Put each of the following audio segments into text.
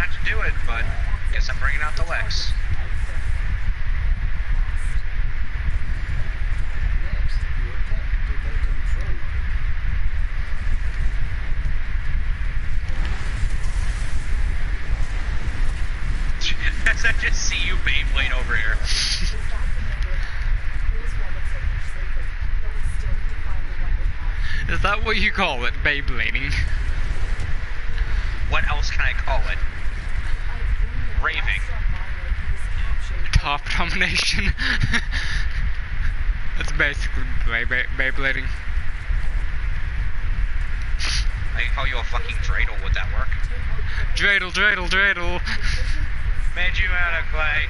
not to do it, but guess I'm bringing out the Lex. As I just see you Beyblade over here. Is that what you call it, Beyblading? What else can I call it? Raving. Top domination. That's basically Beyblading. I can call you a fucking dreidel. Would that work? Dreidel, dreidel, dreidel. Made you out of clay.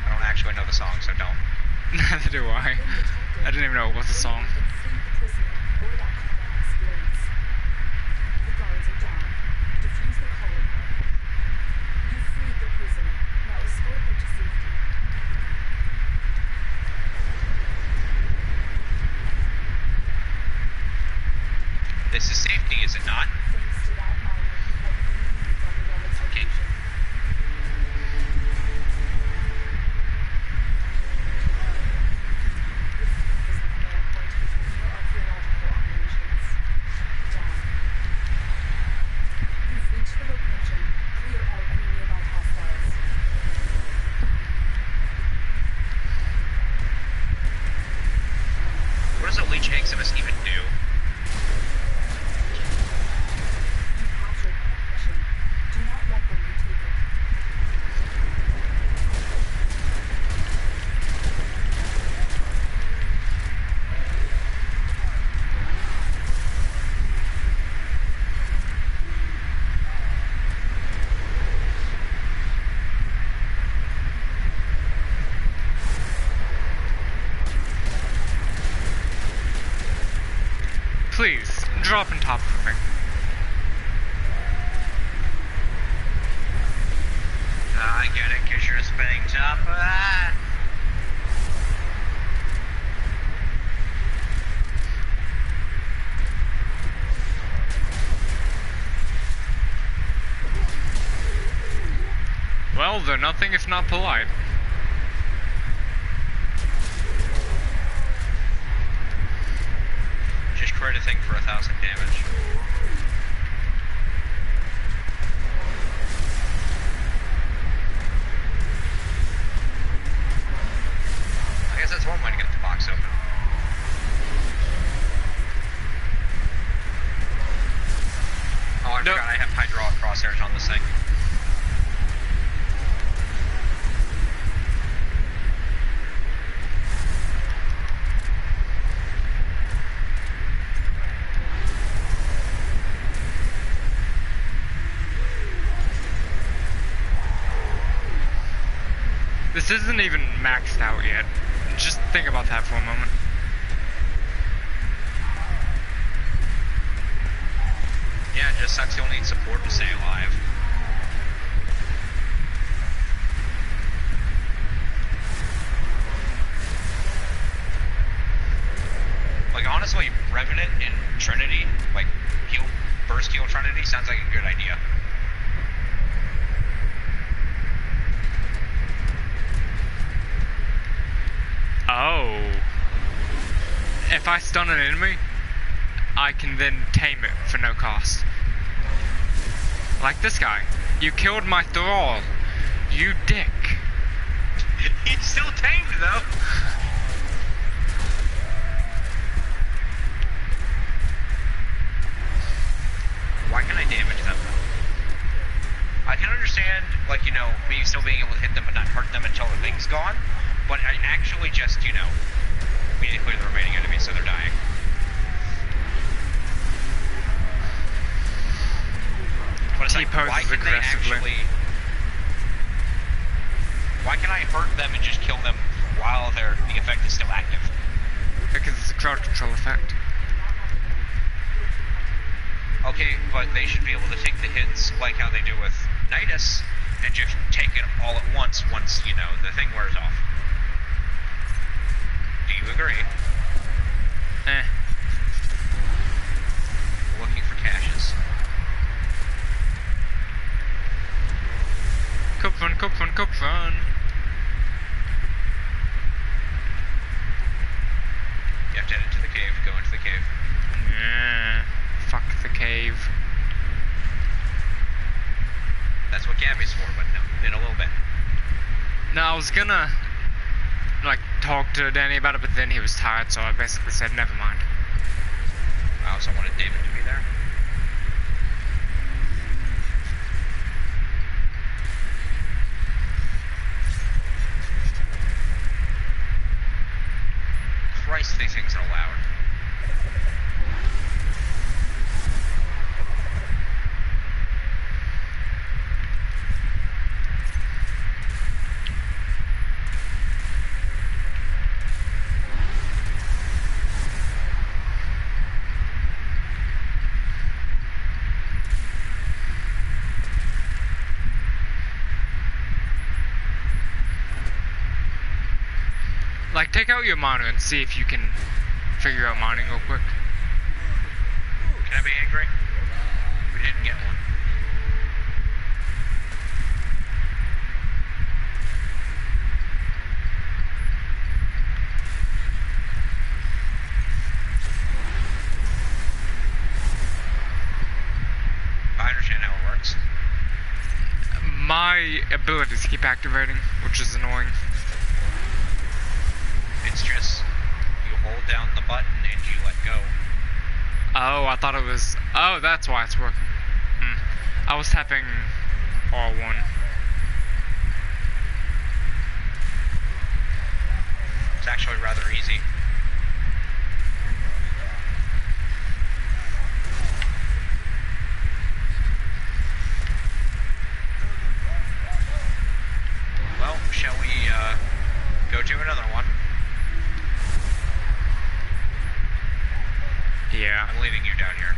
I don't actually know the song, so don't. Neither do I. I didn't even know it was a song. This is safety, is it not? Okay. What does a leech eximus even do? Please, drop on top of me. I get it, cause you're a spinning top. Ah! Well, they're nothing if not polite. Just crit a thing for 1,000 damage. I guess that's one way to get the box open. Oh, I forgot I have hydraulic crosshairs on this thing. This isn't even maxed out yet. Just think about that for a moment. Yeah, it just sucks you'll need support to stay alive. Like, honestly, Revenant in Trinity, like, Burst Heal Trinity sounds like a good idea. Oh. If I stun an enemy, I can then tame it for no cost. Like this guy. You killed my thrall. You dick. He's still tamed, though. Why can I damage them? I can understand, like, you know, me still being able to hit them but not hurt them until the thing's gone. But I actually just, you know, we need to clear the remaining enemies so they're dying. But it's like, why can they actually... Why can I hurt them and just kill them while the effect is still active? Because it's a crowd control effect. Okay, but they should be able to take the hits like how they do with Nidus and just take it all at once, you know, the thing wears off. Do you agree? Eh. Looking for caches. up front. You have to head into the cave. Go into the cave. Yeah. Fuck the cave. That's what Gabby's for, but no, in a little bit. No, I was gonna, like, talk to Danny about it, but then he was tired, so I basically said, never mind. I also wanted David to be there. Christ, these things are loud. Like, take out your monitor and see if you can figure out mining real quick. Can I be angry? We didn't get one. I understand how it works. My abilities keep activating, which is annoying. It's just, you hold down the button and you let go. Oh, I thought it was... Oh, that's why it's working. I was tapping R1. It's actually rather easy. Well, shall we go do another one? Yeah. I'm leaving you down here.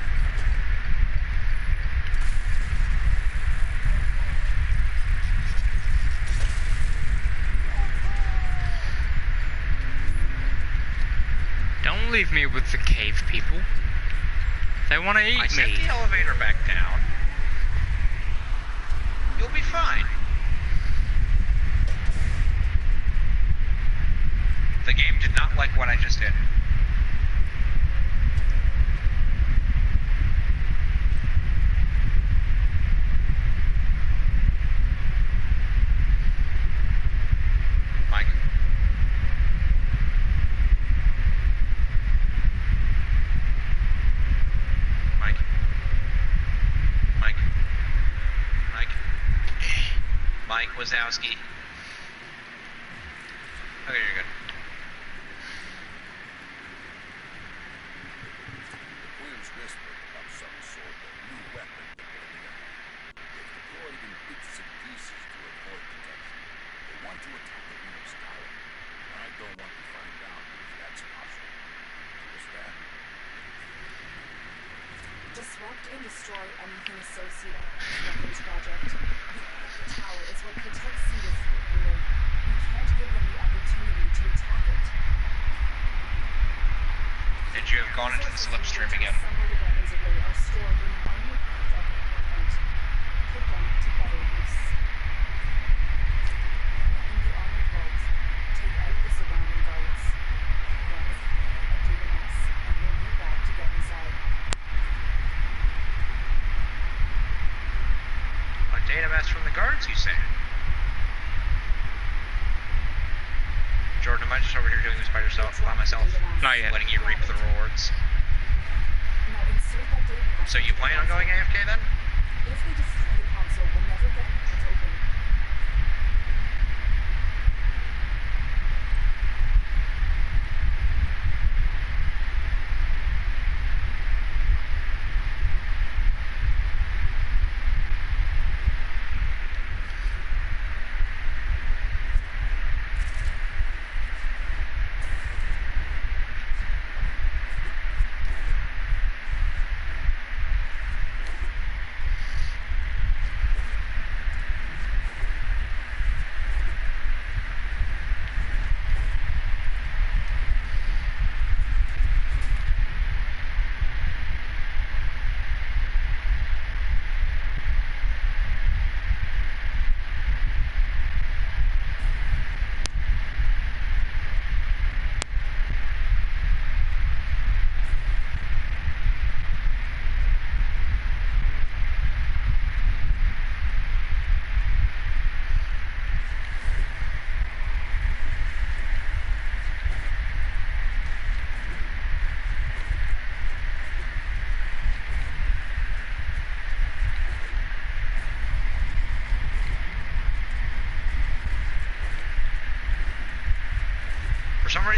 Don't leave me with the cave people. They want to eat I me. sent the elevator back down. You'll be fine. The game did not like what I just did. Mike. Mike. Mike. Mike. Mike Wazowski. Okay, you're good. Queen's whispered about some sort of new weapon that they're near. They've deployed in bits and pieces to avoid detection. They want to attack the Venus Tower. I don't want to find out if that's possible. Understand? Disrupt and destroy anything associated with the weapons project. The tower is what protects Cetus from Relay. We can't give them the opportunity to attack it. And you have gone into the slipstream again. Some of the weapons array are stored in an armored compartment. Put them to better use. In the armored vault, take out the surrounding guards. Then, empty the mess, and we'll move back to get inside. A data mass from the guards, you say? Jordan, am I just over here doing this by myself? Not yet. Letting you reap the rewards. Now insert that data mess So you into the plan on console. going AFK then? If they destroy the console, we'll never get it open.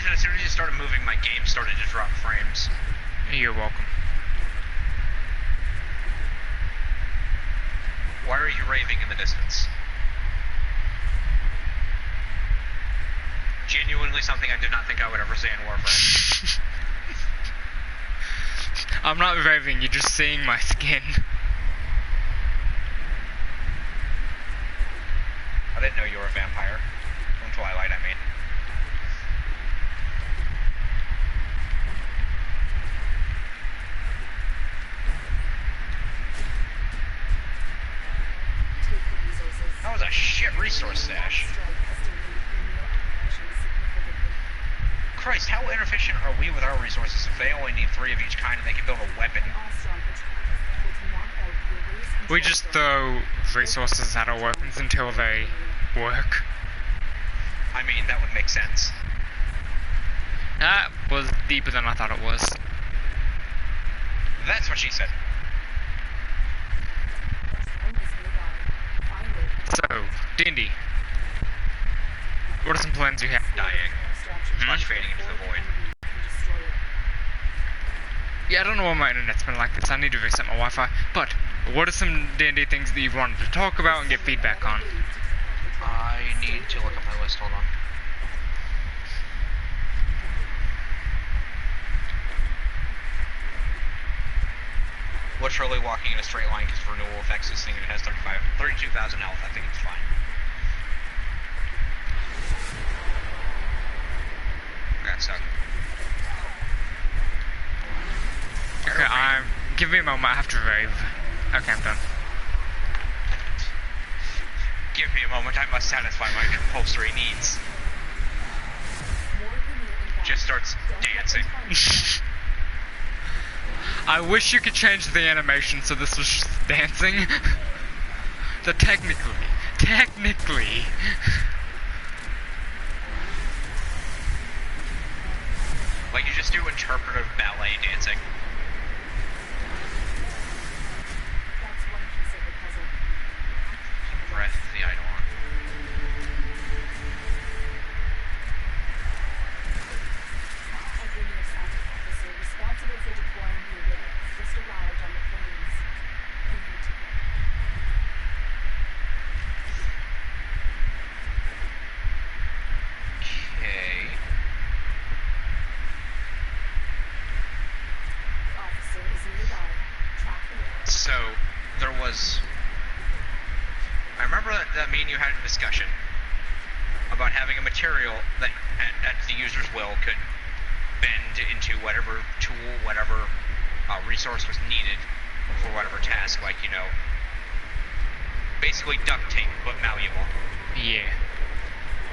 reason, as soon as you started moving, my game started to drop frames. You're welcome. Why are you raving in the distance? Genuinely something I did not think I would ever say in Warframe. I'm not raving, you're just seeing my skin. I didn't know you were a vampire. From Twilight, I mean. Take the resources. That was a shit resource stash. Strike has delayed criminal operations significantly. Christ, how inefficient are we with our resources if they only need 3 of each kind and they can build a weapon? Armstrong patrol is able to knock out your race We control just zone. throw resources at our weapons until they work. I mean, that would make sense. That was deeper than I thought it was. That's what she said. Zone is nearby. Find it and So, D&D. What are some plans you have? Dying. extraction. Much fading into the void. Enemy can destroy it. Yeah, I don't know why my internet's been like this. I need to reset my Wi-Fi. But, what are some D&D things that you wanted to talk about and get feedback on? I need to look at my list, hold on. Literally walking in a straight line because renewal affects this thing and it has 32,000 health. I think it's fine. I got stuck. Okay, give me a moment, I have to rave. Okay, I'm done. Give me a moment, I must satisfy my compulsory needs. More criminal inbound. Just starts Don't let them dancing. find the zone. I wish you could change the animation so this was just dancing. So technically. Like, you just do interpretive ballet dancing. That's one piece of the puzzle. Breath, the Eidolon. Every new staff officer responsible for deploying the Iridium just arrived on the plains. They need to go. Okay. The officer is nearby. Track the route. So, there was... I remember that me and you had a discussion about having a material that, at the user's will, could bend into whatever tool, whatever resource was needed for whatever task, like, you know, basically duct tape, but malleable. Yeah.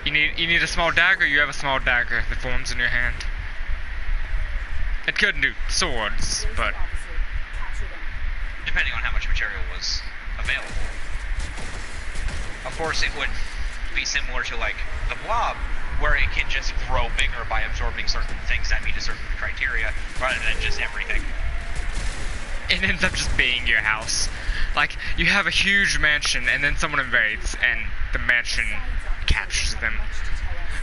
You need a small dagger, you have a small dagger that forms in your hand. It couldn't do swords, There's but the officer. Capture them. Depending on how much material was available. Of course, it would be similar to, like, the Blob, where it can just grow bigger by absorbing certain things that meet a certain criteria, rather than just everything. it ends up just being your house. Like, you have a huge mansion, and then someone invades, and the mansion captures them.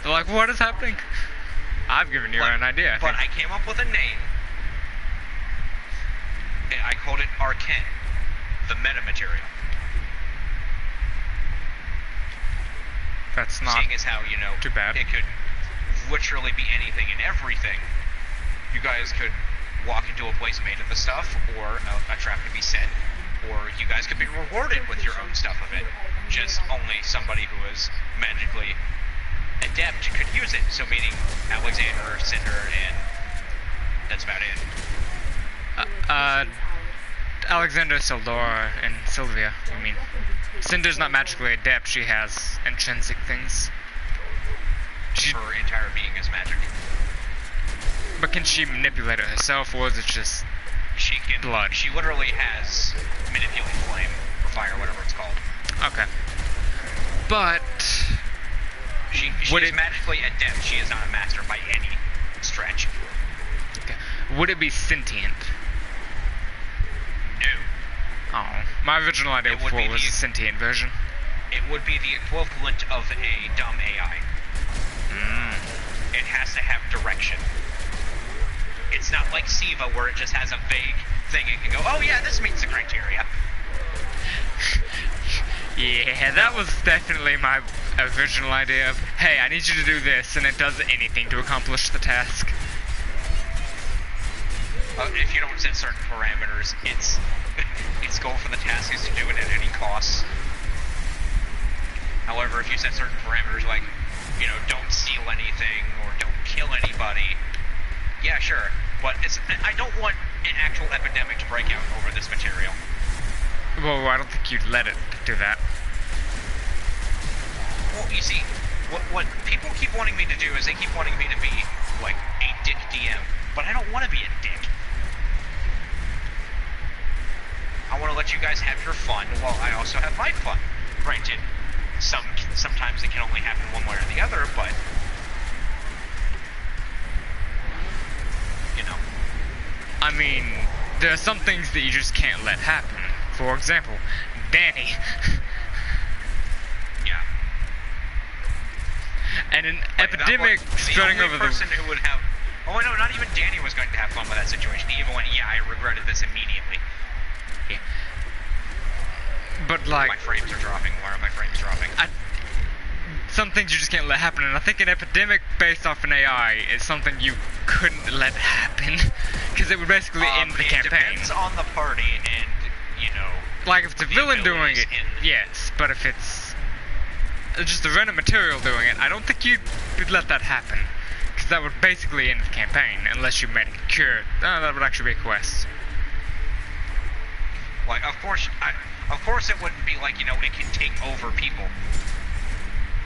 They're like, what is happening? I've given you an idea. But I came up with a name. I called it Arcane, the metamaterial. That's not Seeing as how, you know, too bad. it could literally be anything and everything. You guys could walk into a place made of the stuff, or a trap could be set, or you guys could be rewarded with your own stuff of it. Just only somebody who is magically adept could use it. So meaning Alexander, Cinder, and that's about it. Alexander, Sildora, and Sylvia, I mean. Cinder's not magically adept, she has intrinsic things. Her entire being is magic. But can she manipulate it herself, or is it just She can. blood? She literally has manipulate flame or fire, whatever it's called. Okay. But She Would is it- magically adept. She is not a master by any stretch. okay. Would it be sentient? No. Oh, my original idea It would before be was the- a sentient version. It would be the equivalent of a dumb AI. It has to have direction. It's not like SIVA where it just has a vague thing it can go, oh yeah, this meets the criteria. Yeah, that was definitely my original idea of, hey, I need you to do this, and it does anything to accomplish the task. If you don't set certain parameters, its goal for the task is to do it at any cost. However, if you set certain parameters like, you know, don't steal anything or don't kill anybody, yeah, sure. But I don't want an actual epidemic to break out over this material. Well, I don't think you'd let it do that. Well, you see, what people keep wanting me to do is they keep wanting me to be, like, a dick DM. But I don't want to be a dick. I want to let you guys have your fun while I also have my fun. Granted, sometimes it can only happen one way or the other, but... you know. I mean, there are some things that you just can't let happen. For example, Danny. Yeah. And an epidemic spreading over the... person who would have... oh, no, not even Danny was going to have fun with that situation. He even went, yeah, I regretted this immediately. Yeah. But, like... my frames are dropping. Why are my frames dropping? Some things you just can't let happen, and I think an epidemic based off an AI is something you couldn't let happen. Because it would basically end the campaign. It depends on the party, and, you know... like, if it's a villain doing it, yes. But if it's just a random material doing it, I don't think you'd let that happen. Because that would basically end the campaign, unless you made a cure. That would actually be a quest. Like, of course it wouldn't be like, you know, it can take over people.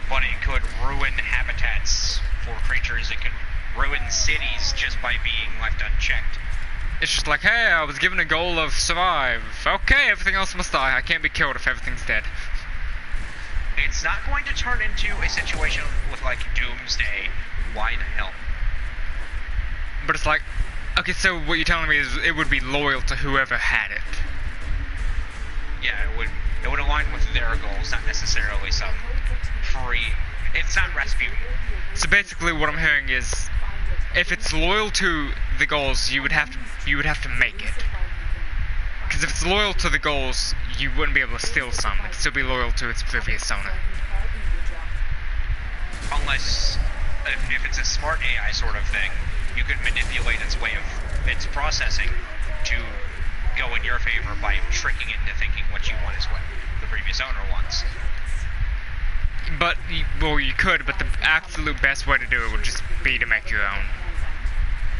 But it could ruin habitats for creatures. It could ruin cities just by being left unchecked. It's just like, hey, I was given a goal of survive. Okay, everything else must die. I can't be killed if everything's dead. It's not going to turn into a situation with, like, Doomsday. Why the hell? But it's like, okay, so what you're telling me is it would be loyal to whoever had it. Yeah, it would align with their goals, not necessarily some free... it's not Rasputin. So basically what I'm hearing is, if it's loyal to the goals, you would have to make it. Because if it's loyal to the goals, you wouldn't be able to steal some. It'd still be loyal to its previous owner. Unless, if it's a smart AI sort of thing, you could manipulate its way of its processing to go in your favor by tricking it into thinking what you want is what the previous owner wants. But, well, you could, but the absolute best way to do it would just be to make your own.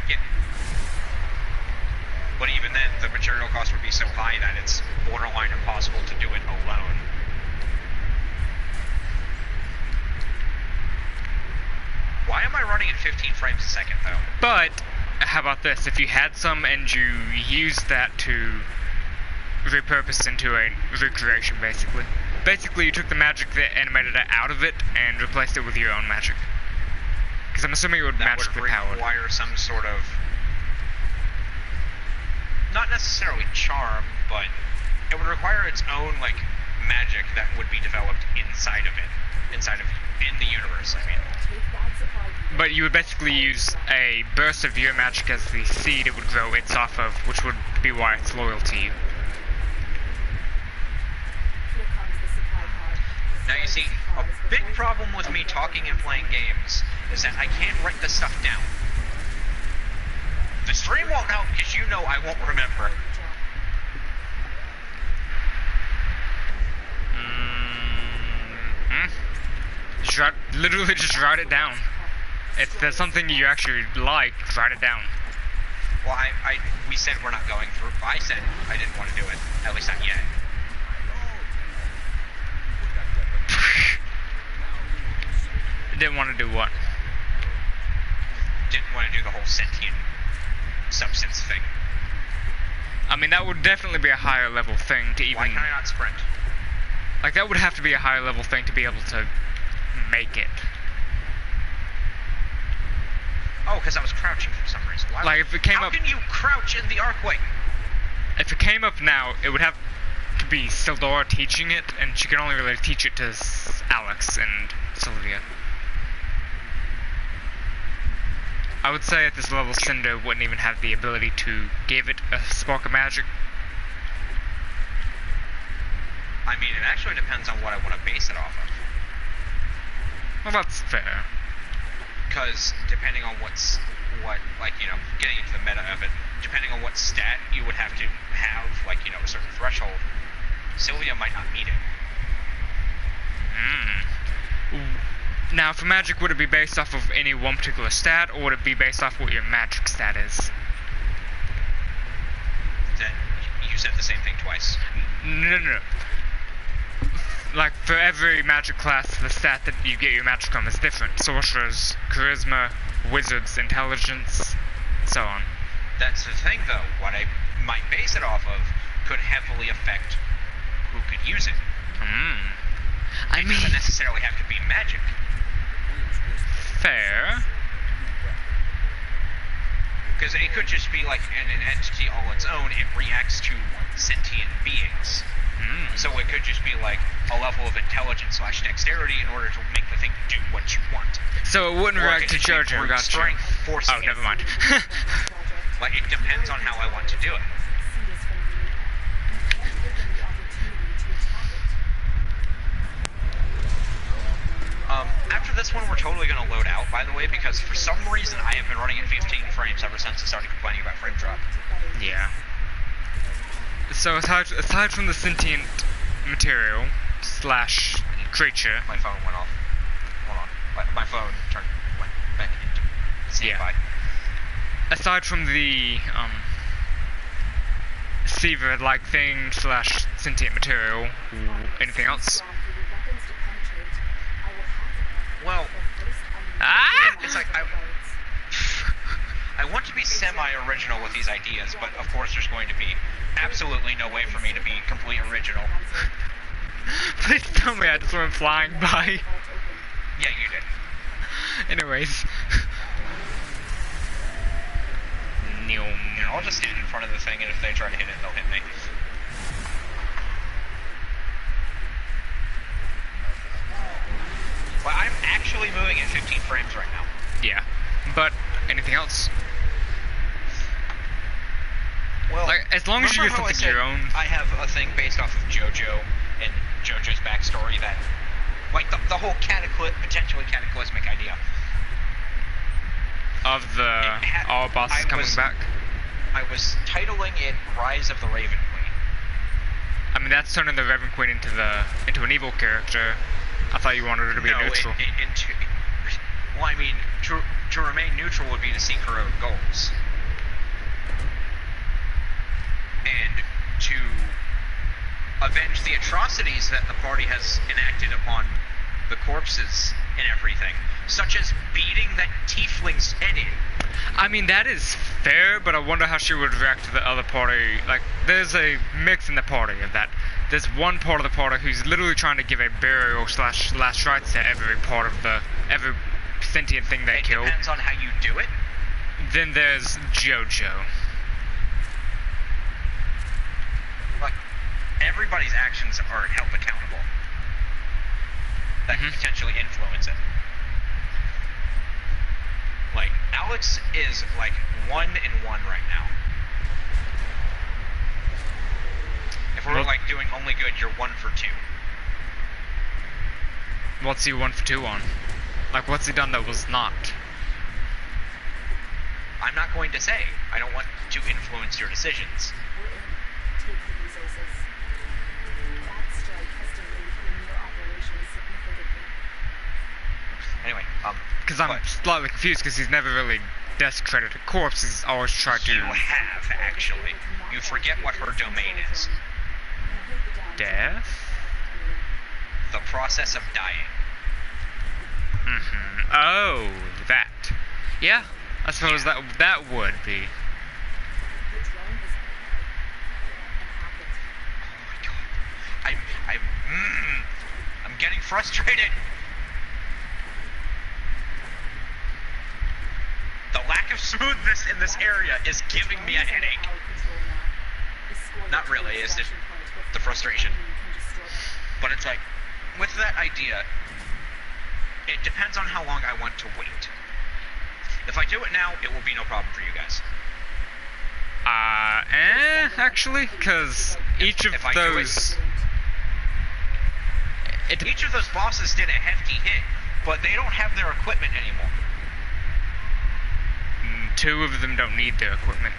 Yeah. But even then, the material cost would be so high that it's borderline impossible to do it alone. Why am I running at 15 frames a second, though? But, how about this? If you had some and you used that to repurpose into a recreation, basically. Basically, you took the magic that animated it out of it and replaced it with your own magic. Because I'm assuming it would magically power. That would require some sort of... not necessarily charm, but it would require its own, like, magic that would be developed inside of it. In the universe, I mean. But you would basically use a burst of your magic as the seed it would grow its off of, which would be why it's loyal to you. Now you see, a big problem with me talking and playing games is that I can't write this stuff down. The stream won't help because you know I won't remember. Literally just write it down. If there's something you actually like, write it down. Well, we said we're not going through. I said I didn't want to do it. At least not yet. Didn't want to do what? Didn't want to do the whole sentient substance thing. I mean, that would definitely be a higher level thing to even... Why can I not sprint? Like, that would have to be a higher level thing to be able to make it. Oh, because I was crouching for some reason. Why like, if it came how up... can you crouch in the arcway? If it came up now, it would have to be Sildora teaching it, and she can only really teach it to Alex and Sylvia. I would say at this level, Cinder wouldn't even have the ability to give it a spark of magic. I mean, it actually depends on what I want to base it off of. Well, that's fair. Because depending on like, you know, getting into the meta of it, depending on what stat you would have to have, like, you know, a certain threshold, Sylvia might not meet it. Now, for magic, would it be based off of any one particular stat, or would it be based off what your magic stat is? Then you said the same thing twice. No. Like, for every magic class, the stat that you get your magic from is different. Sorcerers, charisma, wizards, intelligence, so on. That's the thing, though. What I might base it off of could heavily affect who could use it. I It mean, doesn't necessarily have to be magic. fair. Because it could just be like an entity all its own. It reacts to sentient beings. So it could just be like a level of intelligence / dexterity in order to make the thing do what you want. So it wouldn't Or it react could to just be JoJo, brute gotcha. strength, forcing Oh, it. never mind. Like, it depends on how I want to do it. Seed is from you. You can't give them the opportunity to attack it. After this one, we're totally going to load out, by the way, because for some reason I have been running at 15 frames ever since I started complaining about frame drop. Yeah. So aside from the sentient material / creature, My phone went off. Hold on. My phone went back into standby. aside from the Seaver-like thing / sentient material, anything else? Well, Ah! it's like I want to be semi-original with these ideas, but of course there's going to be absolutely no way for me to be completely original. Please tell me I just went flying by. Yeah, you did. Anyways. You know, I'll just stand in front of the thing, and if they try to hit it, they'll hit me. Well, I'm actually moving at 15 frames right now. Yeah. But anything else? Well, Like, as long as you remember get how I something of your said own. I have a thing based off of JoJo and JoJo's backstory that, like, the whole potentially cataclysmic idea. Of the all bosses coming back. I was titling it Rise of the Raven Queen. I mean, that's turning the Raven Queen into an evil character. I thought you wanted her to be neutral. Well, I mean, to remain neutral would be to seek her own goals. And to avenge the atrocities that the party has enacted upon the corpses and everything, such as beating that tiefling's head in. I mean, that is fair, but I wonder how she would react to the other party. Like, there's a mix in the party of that. There's one part of the party who's literally trying to give a burial / last rites to every sentient thing they kill. It depends on how you do it. Then there's JoJo. Like, everybody's actions are held accountable. That can potentially influence it. Like, Alex is like 1-1 right now. If we're Well- like doing only good, you're 1 for 2. What's he 1 for 2 on? Like, what's he done that was not? I'm not going to say. I don't want to influence your decisions. We're in. Take the resources. That strike has delayed linear operations significantly. Anyway, Because I'm but slightly confused because he's never really desecrated a corpse. He's always tried to you have, actually. You forget what her domain is. death. The process of dying. Oh, that. Yeah, I suppose that would be. The drone is and hacked. Oh my god. I'm getting frustrated. The lack of smoothness in this area is giving me a headache. Not really, it's just the frustration. But it's like, with that idea, it depends on how long I want to wait. If I do it now, it will be no problem for you guys. Actually, because each of If I do it- those... Each of those bosses did a hefty hit, but they don't have their equipment anymore. Two of them don't need their equipment.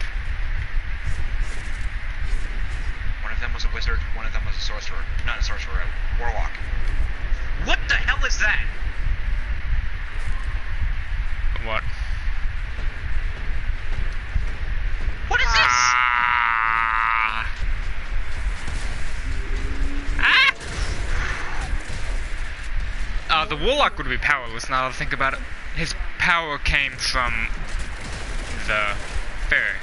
One of them was a wizard, one of them was a sorcerer. Not a sorcerer, a warlock. What the hell is that? What? What is this? The warlock would be powerless now that I think about it. His power came from the fairy.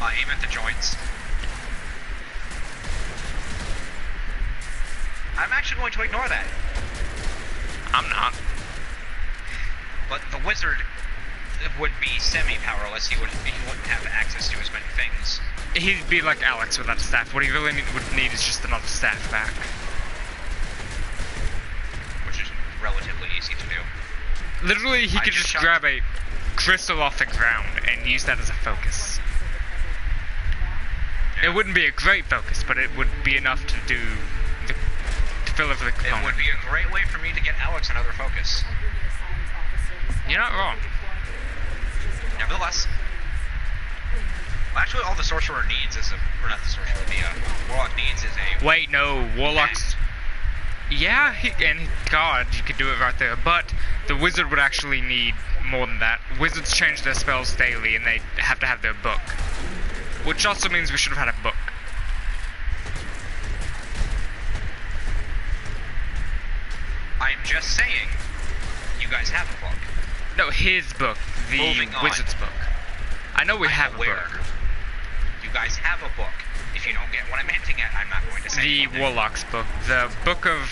Aim at the joints. I'm actually going to ignore that. I'm not. But the wizard would be semi-powerless. He wouldn't have access to as many things. He'd be like Alex without a staff. What he really would need is just another staff back. Which is relatively easy to do. Literally, he I could just just shot- grab a crystal off the ground and use that as a focus. Yeah. It wouldn't be a great focus, but it would be enough to do to fill in for the It component. would be a great way for me to get Alex another focus. You're not wrong. Nevertheless. Actually, all the sorcerer needs is or not the sorcerer, the warlock needs is a... Wait, no, warlocks. Yeah, God, you could do it right there. But the wizard would actually need more than that. Wizards change their spells daily, and they have to have their book, which also means we should have had a book. I'm just saying, you guys have a book. No, his book, the Moving on. wizard's book. I know we have a aware. book. You guys have a book. If you don't get what I'm hinting at, I'm not going to say The anything. warlock's book, the book of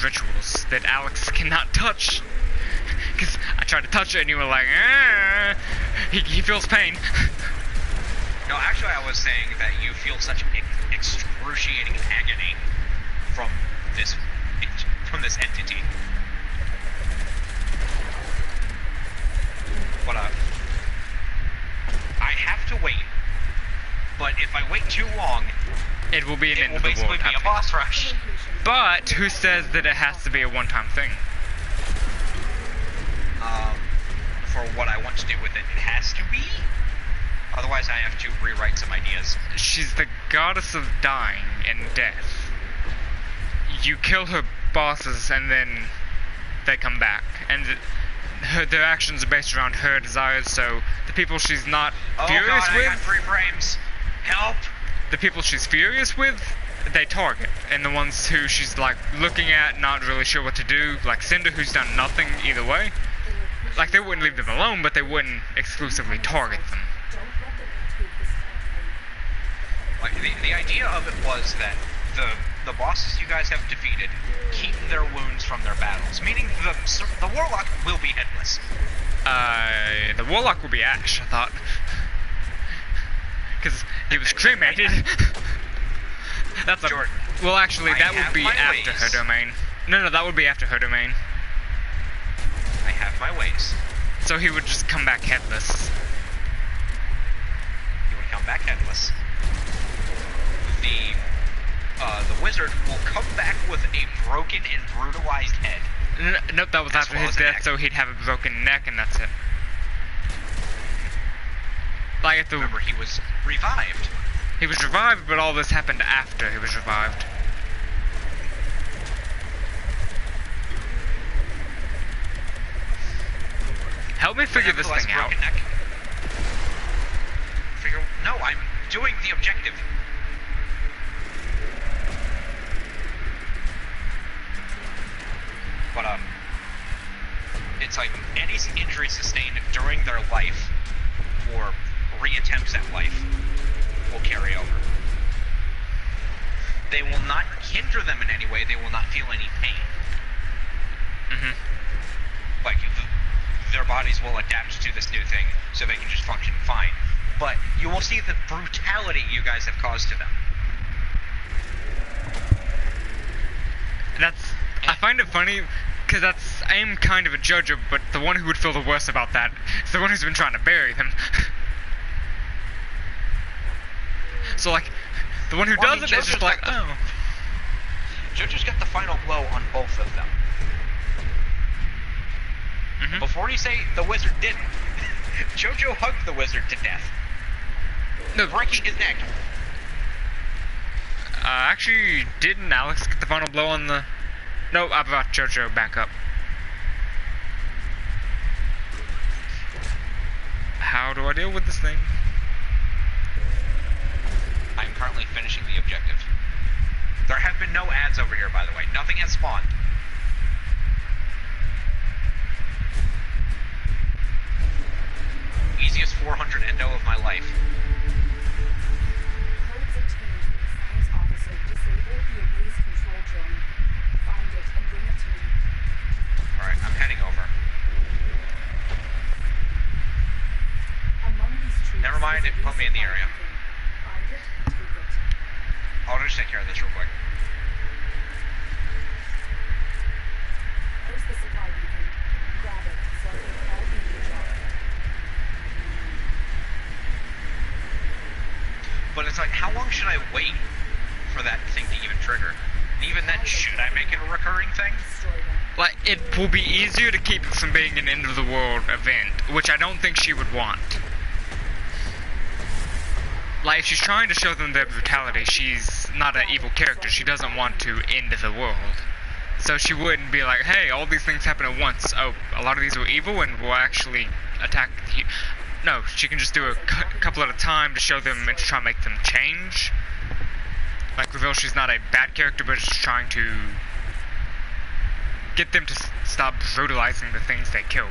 rituals that Alex cannot touch. Because I tried to touch it and you were like, he feels pain. No, actually, I was saying that you feel such excruciating agony from this entity. But I have to wait. But if I wait too long, It will be an it end will of the basically world be a type boss rush. thing. But who says that it has to be a one-time thing? For what I want to do with it, it has to be. Otherwise, I have to rewrite some ideas. She's the goddess of dying and death. You kill her bosses and then they come back. And their actions are based around her desires, so the people she's not Oh furious god, I got with, 3 frames. Help! the people she's furious with, they target. And the ones who she's like looking at, not really sure what to do, like Cinder, who's done nothing either way. Like they wouldn't leave them alone, but they wouldn't exclusively target them. Like, the idea of it was that the bosses you guys have defeated keep their wounds from their battles, meaning the warlock will be headless. The warlock will be Ash, I thought. Because he was cremated. That's a... Jordan, Well, actually, I that would have be my after ways. her domain. No, that would be after her domain. I have my ways. So he would just come back headless. He would come back headless. The wizard will come back with a broken and brutalized head. Nope, that was As after well his as a death, neck. so he'd have a broken neck and that's it. Like if the... Remember, he was revived. He was revived, but all this happened after he was revived. Help me figure this Nevertheless, thing out. broken neck. No, I'm doing the objective. But it's like any injury sustained during their life or reattempts at life will carry over. They will not hinder them in any way. They will not feel any pain. Like their bodies will adapt to this new thing, so they can just function fine. But you will see the brutality you guys have caused to them. I find it funny Because I am kind of a JoJo, but the one who would feel the worst about that is the one who's been trying to bury them. So, like, the one who Well, I does mean, it is just JoJo's like, got the- oh. JoJo's got the final blow on both of them. Mhm. Before you say the wizard didn't, JoJo hugged the wizard to death, No, breaking his neck. actually, didn't Alex get the final blow on the... No, I brought JoJo back up. How do I deal with this thing? I'm currently finishing the objective. There have been no ads over here, by the way. Nothing has spawned. Easiest 400 endo of my life. Codes obtained from the science officer disable the erase control drone. Find it and bring it to me. Alright, I'm heading over. Among these trees Never mind, is a it put me in the resupply area. beacon. Find it and take it. I'll just take care of this real quick. There's the supply beacon. Grab it so I can call in the job. But it's like, how long should I wait for that thing to even trigger? And even then, should I make it a recurring thing? Destroy them. Like, it will be easier to keep it from being an end-of-the-world event, which I don't think she would want. Like, if she's trying to show them their brutality, she's not an evil character. She doesn't want to end the world. So she wouldn't be like, hey, all these things happen at once. Oh, a lot of these were evil and will actually attack you. No, she can just do a couple at a time to show them and to try and make them change. Like, reveal she's not a bad character, but just trying to get them to stop brutalizing the things they kill.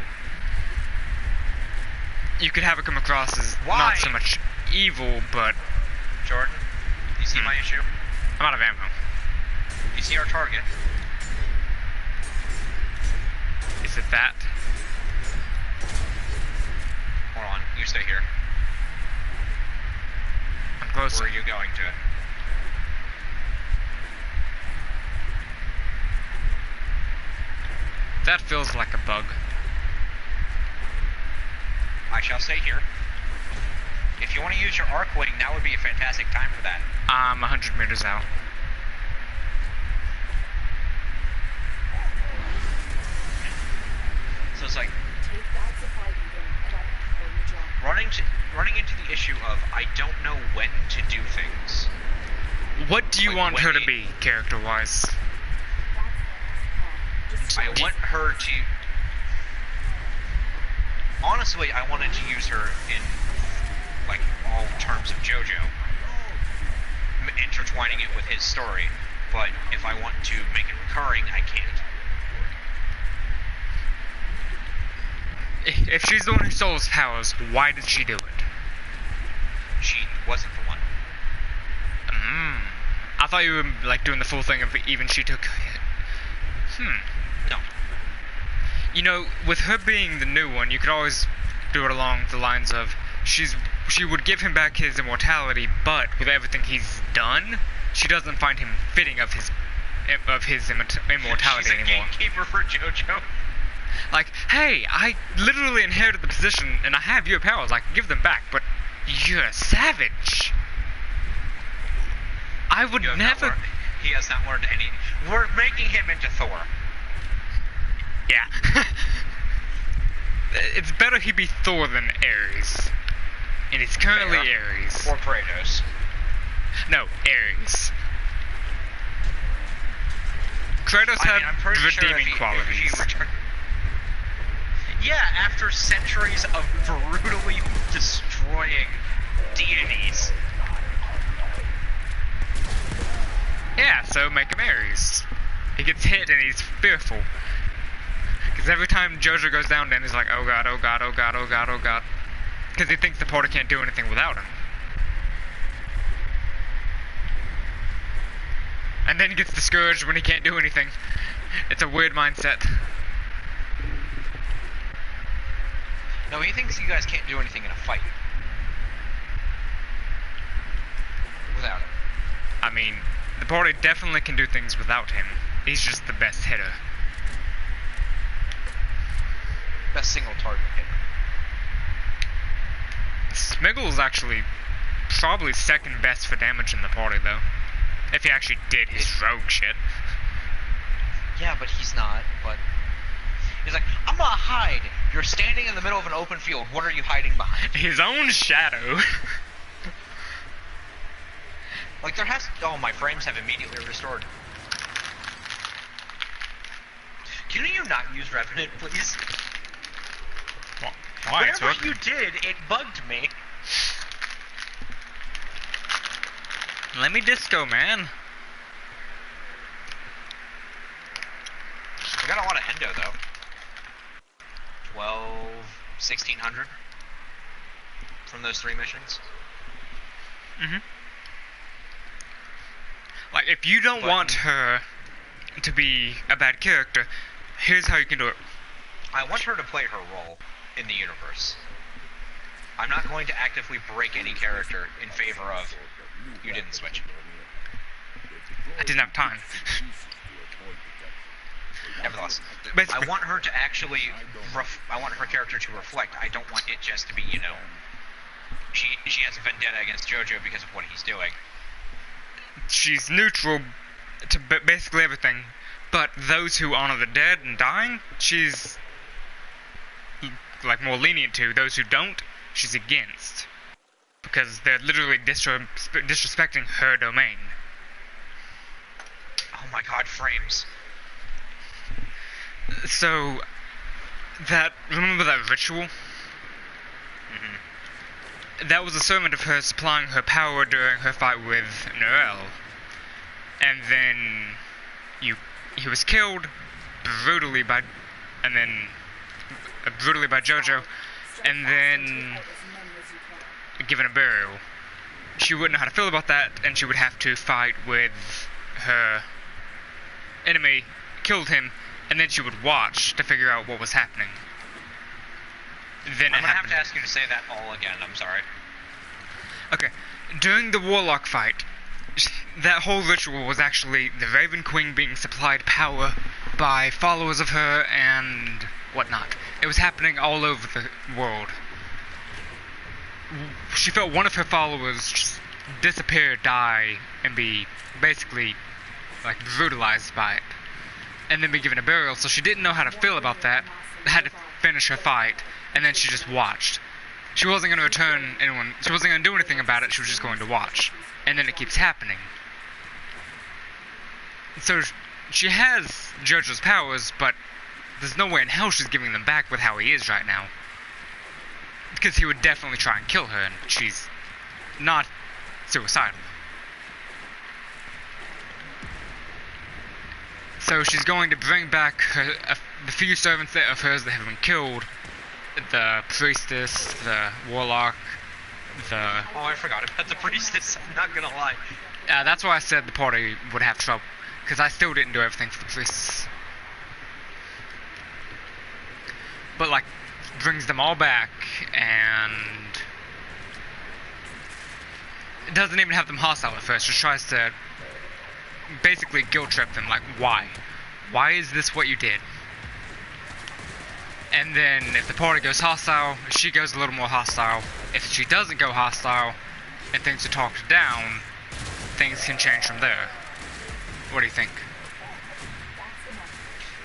You could have it come across as Why? not so much evil, but Jordan, you see my issue? I'm out of ammo. You see our target? Is it that? Hold on, you stay here. I'm closer. Where are you going to? That feels like a bug. I shall stay here. If you want to use your arc wing, now would be a fantastic time for that. I'm 100 meters out. So it's like Take that supply beacon and I can perform the job. running into the issue of I don't know when to do things. What do you Like, want when her to they- be, character-wise? That's the last call. I Destroy want her to. Honestly, I wanted to use her in like all terms of JoJo, intertwining it with his story. But if I want to make it recurring, I can't. If she's the one who stole his powers, why did she do it? She wasn't the one. I thought you were like doing the full thing of even she took it. No. You know, with her being the new one, you could always do it along the lines of she would give him back his immortality, but with everything he's done, she doesn't find him fitting of his immortality She's a anymore. gatekeeper for JoJo. Like, hey, I literally inherited the position and I have your powers, I can give them back, but you're a savage. I would You have not never... learned- He has not learned any. We're making him into Thor. Yeah. It's better he be Thor than Ares. And he's currently Fair. Ares. Or Kratos. No, Ares. Kratos I had mean, I'm pretty sure redeeming if he qualities. returned. Yeah, after centuries of brutally destroying deities. Yeah, so make him Ares. He gets hit and he's fearful. Because every time JoJo goes down, then he's like, oh god, oh god, oh god, oh god, oh god. Because he thinks the porter can't do anything without him. And then he gets discouraged when he can't do anything. It's a weird mindset. No, he thinks you guys can't do anything in a fight. Without him. I mean, the porter definitely can do things without him. He's just the best hitter. best single target hitter. Smiggle's actually probably second best for damage in the party, though. If he actually did his rogue shit. Yeah, but he's not. But he's like, I'm gonna hide. You're standing in the middle of an open field. What are you hiding behind? His own shadow. Like there has. Oh, my frames have immediately restored. Can you not use Revenant, please? Why? It's Whenever working. you did, it bugged me. Let me disco, man. We got a lot of endo though. 1,600 from those 3 missions. Mm-hmm. Like, if you don't want her to be a bad character, here's how you can do it. I want her to play her role in the universe. I'm not going to actively break any character in favor of you didn't switch. I didn't have time. Nevertheless, Basically. I want her to actually, I want her character to reflect. I don't want it just to be, you know, she has a vendetta against JoJo because of what he's doing. She's neutral to basically everything, but those who honor the dead and dying, she's like more lenient to. Those who don't, she's against, because they're literally disrespecting her domain. Oh my god, frames. So remember that ritual? Mm-hmm. That was a servant of hers supplying her power during her fight with Noel. And then he was killed brutally by JoJo, and then given a burial. She wouldn't know how to feel about that, and she would have to fight with her enemy, killed him, and then she would watch to figure out what was happening. Then I'm gonna have to ask you to say that all again, I'm sorry. Okay, during the Warlock fight, that whole ritual was actually the Raven Queen being supplied power by followers of her and whatnot. It was happening all over the world. She felt one of her followers just disappear, die, and be basically like brutalized by it, and then be given a burial. So she didn't know how to feel about that, had to finish her fight, and then she just watched. She wasn't going to return anyone, she wasn't going to do anything about it, she was just going to watch. And then it keeps happening. So she has JoJo's powers, but there's no way in hell she's giving them back with how he is right now. Because he would definitely try and kill her, and she's not suicidal. So she's going to bring back the few servants of hers that have been killed. The priestess, the warlock, the... Oh, I forgot about the priestess, I'm not gonna lie. that's why I said the party would have trouble. Because I still didn't do everything for the priestess. But, like, brings them all back, and... it doesn't even have them hostile at first, just tries to basically guilt trip them, like, why? Why is this what you did? And then if the party goes hostile, she goes a little more hostile. If she doesn't go hostile, and things are talked down, things can change from there. What do you think?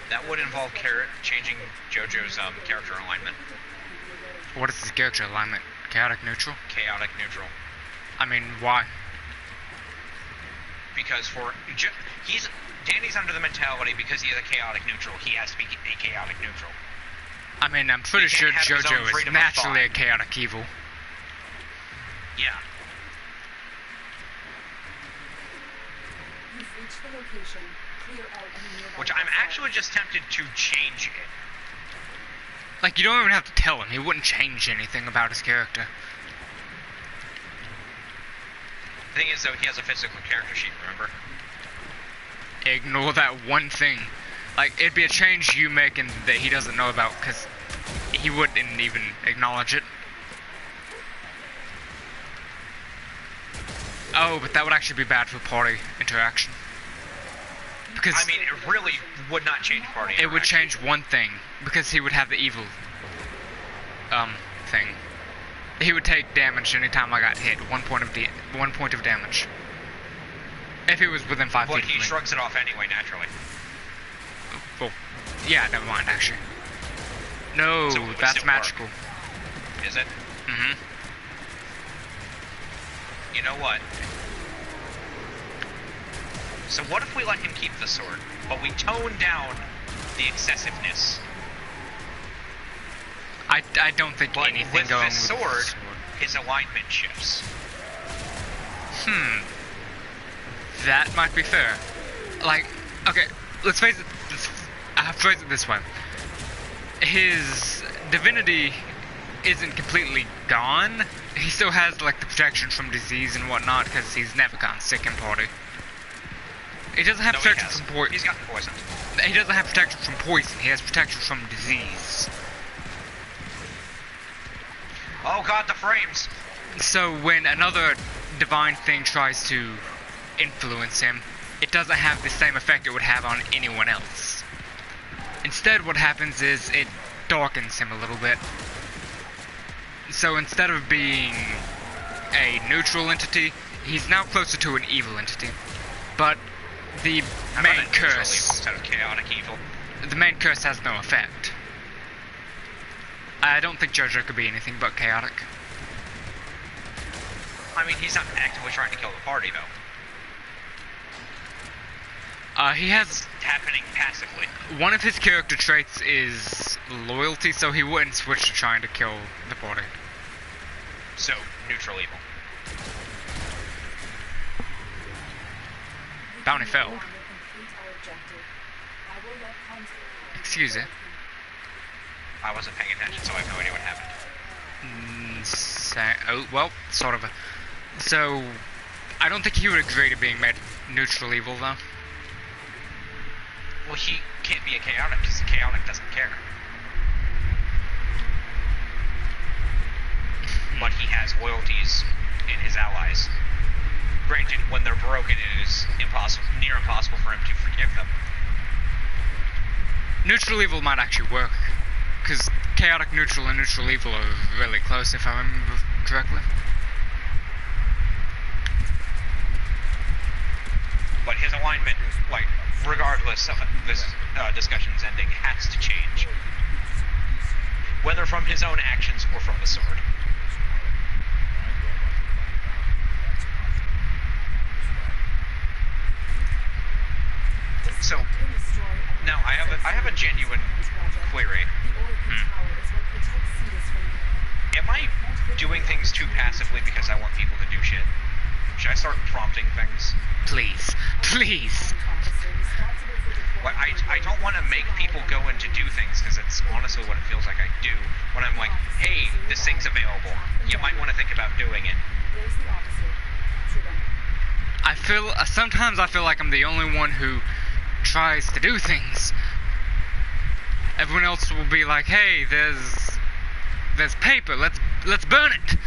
That would involve changing JoJo's character alignment. What is his character alignment? Chaotic neutral? Chaotic neutral. I mean, why? Because Danny's under the mentality because he is a chaotic neutral, he has to be a chaotic neutral. I mean, I'm pretty sure have his own JoJo is freedom of naturally a thought. chaotic evil. Yeah. You've reached the location. Clear out any nearby Which I'm hostiles. actually just tempted to change it. Like, you don't even have to tell him. He wouldn't change anything about his character. The thing is, though, he has a physical character sheet, remember? Ignore that one thing. Like, it'd be a change you make and that he doesn't know about, because he wouldn't even acknowledge it. Oh, but that would actually be bad for party interaction. Because I mean, it really would not change party it would interaction. change one thing, because he would have the evil thing. He would take damage anytime I got hit. 1 point of damage. If he was within 5 feet But of he me. shrugs it off anyway, naturally. Well, yeah, never mind, actually. No, So it would that's still magical. Is it? Mm-hmm. You know what? So what if we let him keep the sword, but we tone down the excessiveness? I don't think But anything with going this with sword, the sword. his alignment shifts. That might be fair. Like, okay, let's face it. Phrase it this way: his divinity isn't completely gone. He still has like the protection from disease and whatnot because he's never gotten sick in party. He doesn't have No, he protection has. from poison. He's gotten poisoned. He doesn't have protection from poison. He has protection from disease. Oh god, the frames! So when another divine thing tries to influence him, it doesn't have the same effect it would have on anyone else. Instead, what happens is it darkens him a little bit. So instead of being a neutral entity, he's now closer to an evil entity. But the How about main a neutral evil curse, instead of chaotic evil? the main curse has no effect. I don't think Jojo could be anything but chaotic. I mean, he's not actively trying to kill the party, though. He has It's happening passively. one of his character traits is loyalty, so he wouldn't switch to trying to kill the party. So, neutral evil. Bounty failed. Excuse it. I wasn't paying attention, so I have no idea what happened. Oh, well, sort of. So, I don't think he would agree to being made neutral evil, though. Well, he can't be a chaotic, because the chaotic doesn't care. But he has loyalties in his allies. Granted, when they're broken, it is near impossible for him to forgive them. Neutral evil might actually work, because chaotic neutral and neutral evil are really close, if I remember correctly. But his alignment, like, regardless of this discussion's ending, has to change. Whether from his own actions or from the sword. So, now I have a genuine query. Am I doing things too passively because I want people to do shit? Should I start prompting things? Please. Please. Like, I don't want to make people go in to do things, because it's honestly what it feels like I do. When I'm like, hey, this thing's available. You might want to think about doing it. Sometimes I feel like I'm the only one who tries to do things. Everyone else will be like, hey, there's paper, let's burn it.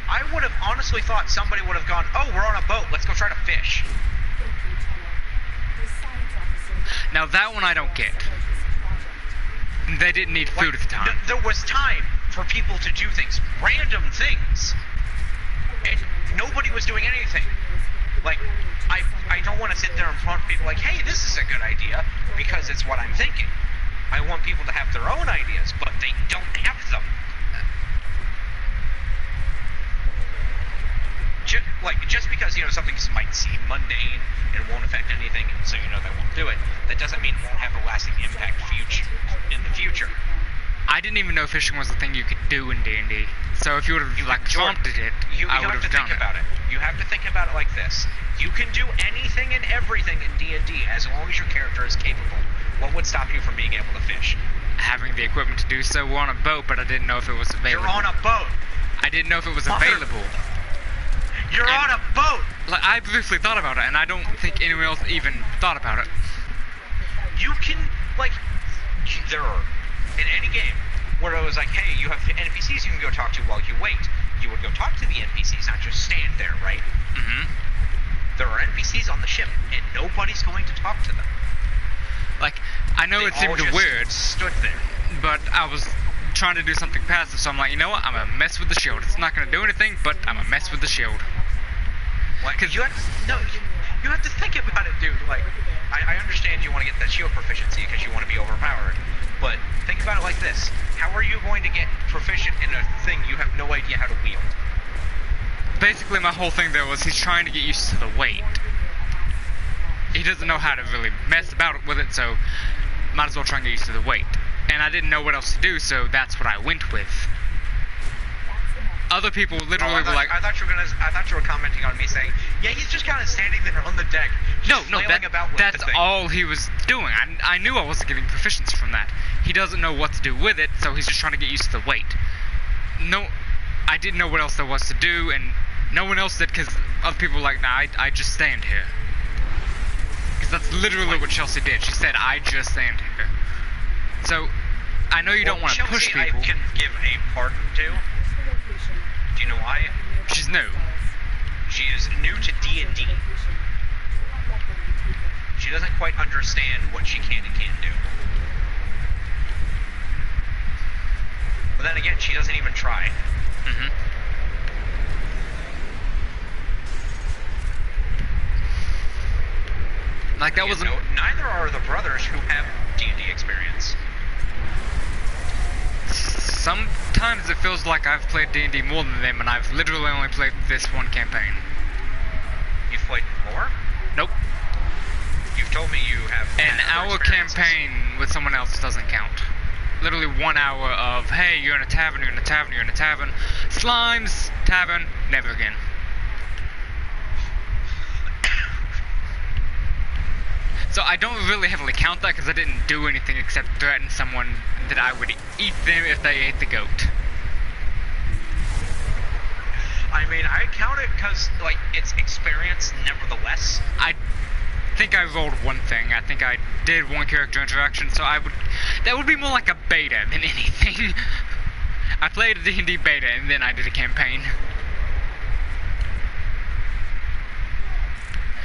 I would have honestly thought somebody would have gone, oh, we're on a boat, let's go try to fish. Now that one I don't get. They didn't need food at the time. There was time for people to do things, random things. And nobody was doing anything. Like, I don't want to sit there and prompt people like, hey, this is a good idea, because it's what I'm thinking. I want people to have their own ideas, but they don't have them. Just because, something might seem mundane and won't affect anything, so they won't do it, that doesn't mean it won't have a lasting impact in the future. I didn't even know fishing was a thing you could do in D&D. So if you would have prompted it, I would have done it. You have to think about it like this. You can do anything and everything in D&D as long as your character is capable. What would stop you from being able to fish? Having the equipment to do so. We're on a boat, but I didn't know if it was available. You're on a boat. I didn't know if it was available. You're on a boat. Like, I briefly thought about it, and I don't think anyone else even thought about it. You can, there are, in any game, where it was like, hey, you have NPCs you can go talk to while you wait. You would go talk to the NPCs, not just stand there, right? Mm-hmm. There are NPCs on the ship, and nobody's going to talk to them. Like, I know They it seemed all just weird. stood there. but I was trying to do something passive, so I'm like, you know what? I'm gonna mess with the shield. It's not gonna do anything, but I'm gonna mess with the shield. Like, you have to think about it, dude. Like, I understand you want to get that shield proficiency because you want to be overpowered, but think about it like this: how are you going to get proficient in a thing you have no idea how to wield? Basically, my whole thing there was he's trying to get used to the weight. He doesn't know how to really mess about with it, so might as well try and get used to the weight. And I didn't know what else to do, so that's what I went with. Other people literally were like, I thought you were commenting on me saying, yeah, he's just kind of standing there on the deck. no, flailing about with that's the thing. all he was doing. I knew I wasn't getting proficiency from that. He doesn't know what to do with it, so he's just trying to get used to the weight. No, I didn't know what else there was to do, and no one else did, because other people were like, nah, I just stand here. Because that's literally what Chelsea did. She said, I just stand here. So, I know you don't want to push Chelsea, people. I can give a pardon to. Do you know why? She's new. She is new to D&D. She doesn't quite understand what she can and can't do. But then again, she doesn't even try. Mm-hmm. Like, that wasn't... Neither are the brothers who have D&D experience. Sometimes it feels like I've played D&D more than them, and I've literally only played this one campaign. You've played more? Nope. You've told me you have... An hour experiences. campaign with someone else doesn't count. Literally 1 hour of, hey, you're in a tavern, you're in a tavern, you're in a tavern. Slimes, tavern, never again. So I don't really heavily count that because I didn't do anything except threaten someone that I would eat them if they ate the goat. I mean, I count it because, like, it's experience nevertheless. I think I rolled one thing. I think I did one character interaction, so that would be more like a beta than anything. I played a D&D beta and then I did a campaign.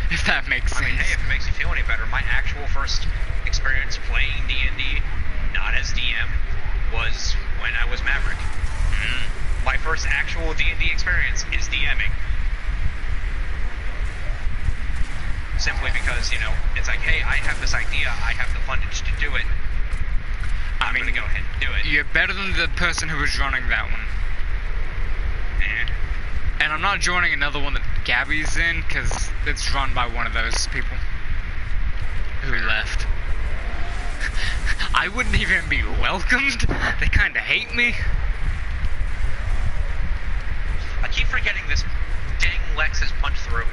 If that makes sense. I mean, hey, if it makes you feel any better, my actual first experience playing D&D, not as DM, was when I was Maverick. My first actual D&D experience is DMing. Simply because, you know, it's like, hey, I have this idea, I have the fundage to do it. I'm gonna go ahead and do it. You're better than the person who was running that one. And I'm not joining another one that Gabby's in, because it's run by one of those people who left. I wouldn't even be welcomed. They kind of hate me. I keep forgetting this dang Lex has punched through.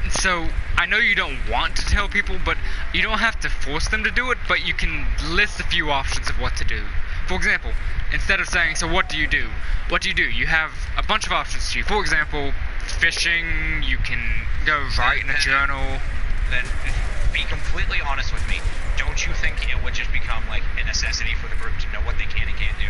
So, I know you don't want to tell people, but you don't have to force them to do it, but you can list a few options of what to do. For example, instead of saying, so what do you do? What do? You have a bunch of options to you. For example, fishing, you can go write in a journal. Then be completely honest with me. Don't you think it would just become like a necessity for the group to know what they can and can't do?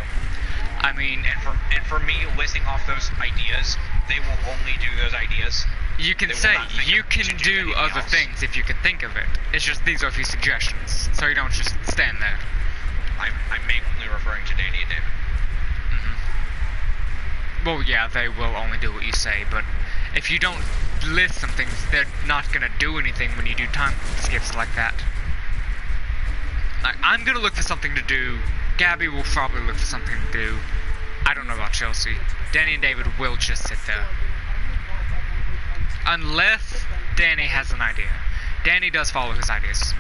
I mean, and for me listing off those ideas, they will only do those ideas. You can say you can do other things if you can think of it. It's just these are a few suggestions, so you don't just stand there. I'm mainly referring to Danny and David. Mm-hmm. Well, yeah, they will only do what you say, but if you don't list some things, they're not gonna do anything when you do time skips like that. Like, I'm gonna look for something to do. Gabby will probably look for something to do. I don't know about Chelsea. Danny and David will just sit there. Unless Danny has an idea. Danny does follow his ideas.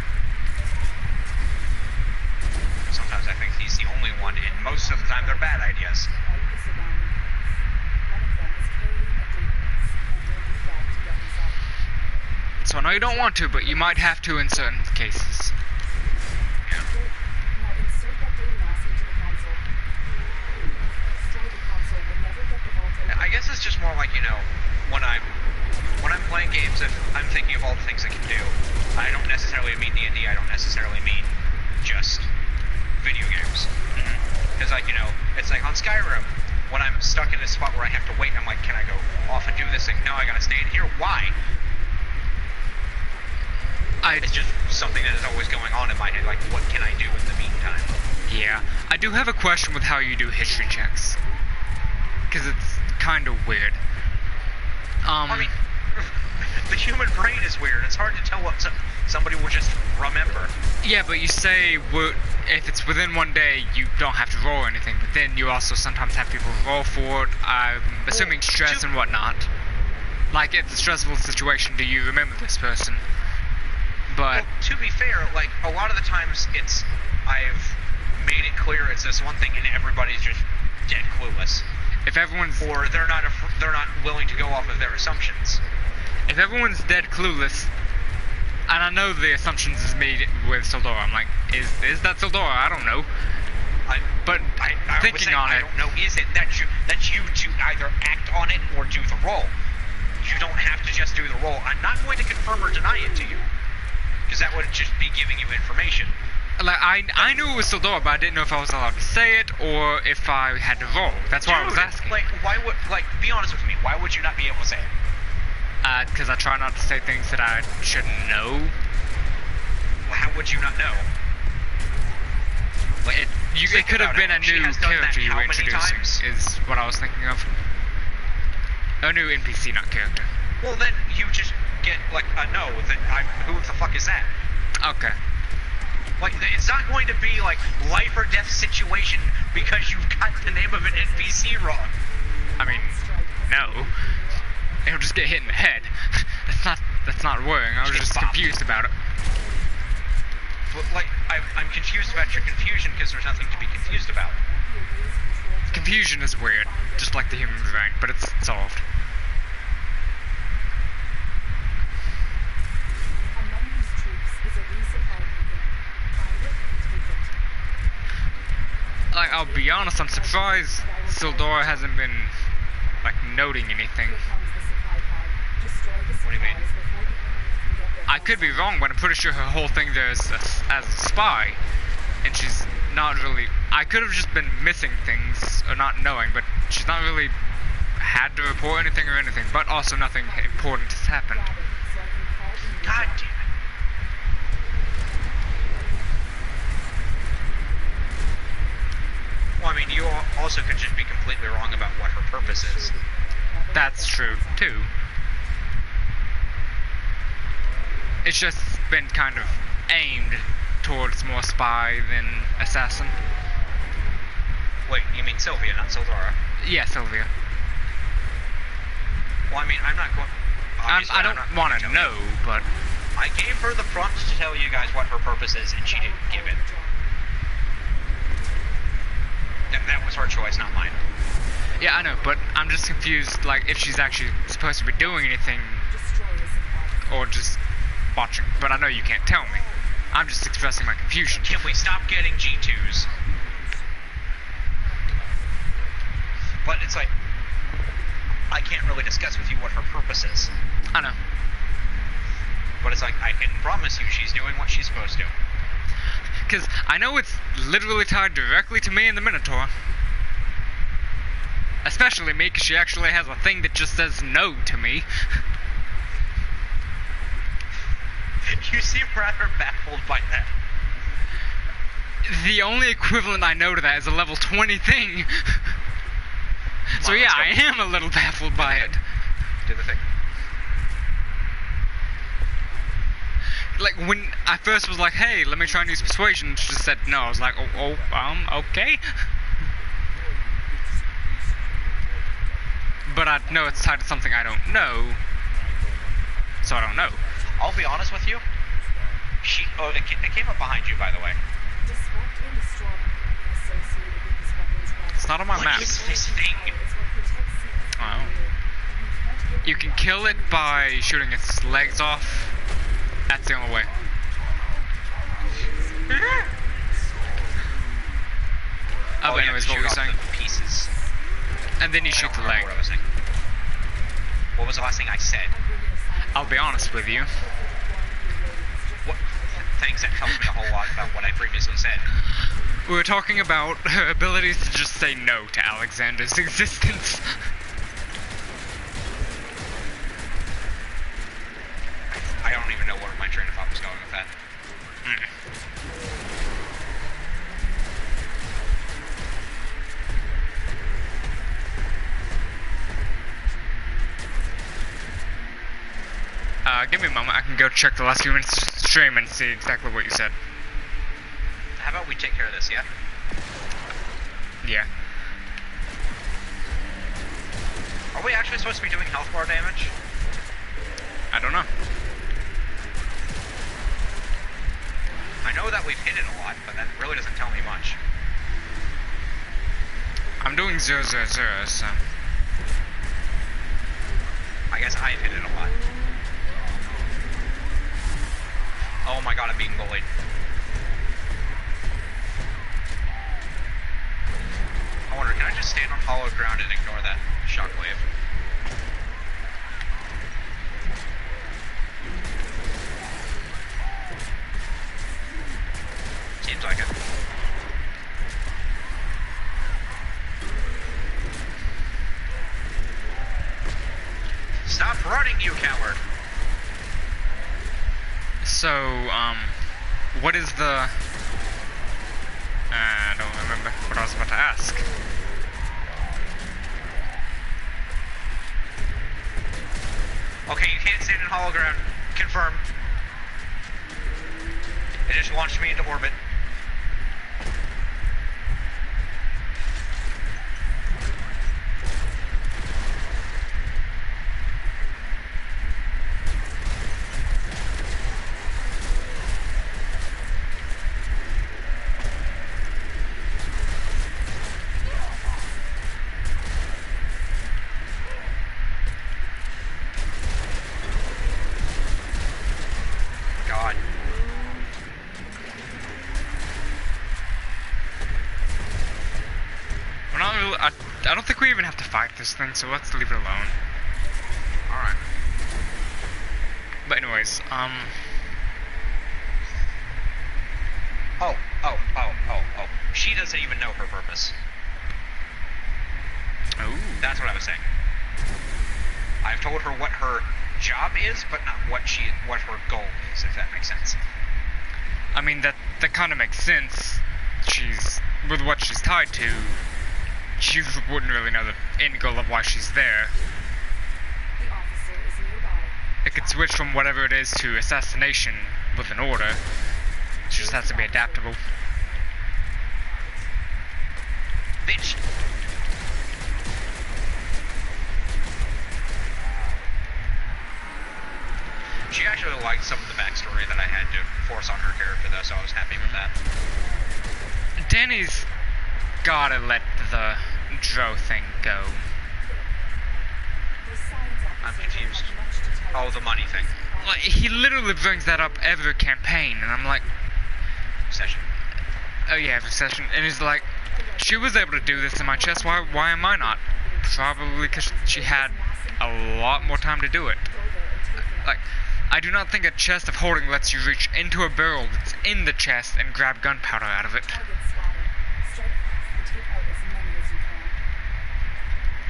Sometimes I think he's the only one, and most of the time they're bad ideas. So I know you don't want to, but you might have to in certain cases. Yeah. I guess it's just more like, you know, when I'm playing games, if I'm thinking of all the things I can do, I don't necessarily mean D&D, I don't necessarily mean just video games. Because, like, you know, it's like on Skyrim, when I'm stuck in a spot where I have to wait, I'm like, can I go off and do this thing? No, I gotta stay in here. Why? It's just something that is always going on in my head. Like, what can I do in the meantime? Yeah, I do have a question with how you do history checks. Because it's kind of weird. I mean, the human brain is weird. It's hard to tell what somebody will just remember. Yeah, but you say if it's within one day, you don't have to roll anything. But then you also sometimes have people roll for it. I'm assuming stress and whatnot. Like, it's a stressful situation. Do you remember this person? But well, to be fair, like a lot of the times, I've made it clear it's this one thing, and everybody's just dead clueless. if everyone's or they're not willing to go off of their assumptions. If everyone's dead clueless, and I know the assumptions is made with Sildora, I'm like, is that Sildora? I don't know. I Thinking on I it, don't know. Is it that you to either act on it or do the roll? You don't have to just do the roll. I'm not going to confirm or deny it to you, because that would just be giving you information. like I knew it was Sildora, but I didn't know if I was allowed to say it or if I had to roll. That's why I was asking. Like, why would be honest with me? Why would you not be able to say it? Because I try not to say things that I shouldn't know. Well, how would you not know? Like, It could have been a new character you were introducing, is what I was thinking of. A new NPC, not character. Well, then you just get, like, a no. Who the fuck is that? Okay. Like, it's not going to be, like, life or death situation because you've got the name of an NPC wrong. I mean, no. He'll just get hit in the head. That's not worrying. I was just confused about it. But, like, I'm confused about your confusion because there's nothing to be confused about. Confusion is weird, just like the human brain, but it's solved. Among these troops is a resupply beacon. Find it and take it. Like, I'll be honest, I'm surprised Sildora hasn't been, like, noting anything. Here comes the supply pod. Destroy the What do you mean? supplies before the enemy can get their I could be wrong, but I'm pretty sure her whole thing there is as a spy, and she's not really. I could have just been missing things or not knowing, but she's not really had to report anything or anything. But also nothing important has happened. Grab it so I can call in your God job. damn it. Well, I mean, you also could just be completely wrong about what her purpose is. That's true too. It's just been kind of aimed towards more spy than assassin. Wait, you mean Sylvia, not Sildora? Yeah, Sylvia. Well, I mean, I'm not going... I don't want to know, but I gave her the prompt to tell you guys what her purpose is, and she didn't give it. That was her choice, not mine. yeah, I know. But I'm just confused, like if she's actually supposed to be doing anything Destroy the supply. or just watching. But I know you can't tell me. I'm just expressing my confusion. Can we stop getting G2s? But it's like, I can't really discuss with you what her purpose is. I know. But it's like, I can promise you she's doing what she's supposed to. Because I know it's literally tied directly to me and the Minotaur. Especially me, because she actually has a thing that just says no to me. You seem rather baffled by that. The only equivalent I know to that is a level 20 thing. So on, yeah, let's I go. am a little baffled by it. Do the thing. Like, when I first was like, hey, let me try and use persuasion, she just said no. I was like, okay. But I know it's tied to something I don't know. So I don't know. I'll be honest with you. It came up behind you, by the way. Disrupt and destroy beacon associated with this weapons project. It's not on my What map. is this thing? It's what protects Cetus from Oh. you. You can't give You them can the kill it by shooting its legs off. That's the only way. Oh, you have anyways, to what were you shoot off saying? the pieces. And then you I shoot don't the leg. remember what I was saying. What was the last thing I said? I'll be honest with you. What? Thanks, that tells me a whole lot about what I previously said. We were talking about her abilities to just say no to Alexander's existence. I don't even know where my train of thought was going that. Give me a moment. I can go check the last few minutes of the stream and see exactly what you said. How about we take care of this, yeah? Yeah. Are we actually supposed to be doing health bar damage? I don't know. I know that we've hit it a lot, but that really doesn't tell me much. I'm doing 000, so... I guess I've hit it a lot. Oh my god, I'm being bullied. I wonder, can I just stand on hollow ground and ignore that shockwave? Seems like it. Stop running, you coward! So, what is the... I don't remember what I was about to ask. Okay, you can't stand in hollow ground. Confirm. It just launched me into orbit. God. We're not really, I don't think we even have to fight this thing, so let's leave it alone. Alright. But anyways, Oh. She doesn't even know her purpose. ooh. That's what I was saying. I've told her what her job is, but not what her goal is, if that makes sense. I mean, that kind of makes sense. She's, with what she's tied to, she wouldn't really know the end goal of why she's there. The officer is nearby. It could switch from whatever it is to assassination with an order. She just has to be adaptable. Bitch! She actually liked some of the backstory that I had to force on her character, though, so I was happy with that. Danny's gotta let the Dro thing go. The science I'm officer confused. will have much to tell Oh, us the money thing. Like, he literally brings that up every campaign, and I'm like, Session. oh yeah, every session. And he's like, she was able to do this in my chest, why am I not? Probably because she had a lot more time to do it. Go there and take them. Like, I do not think a chest of holding lets you reach into a barrel that's in the chest and grab gunpowder out of it. Target spotted. Strike fast and take out as many as you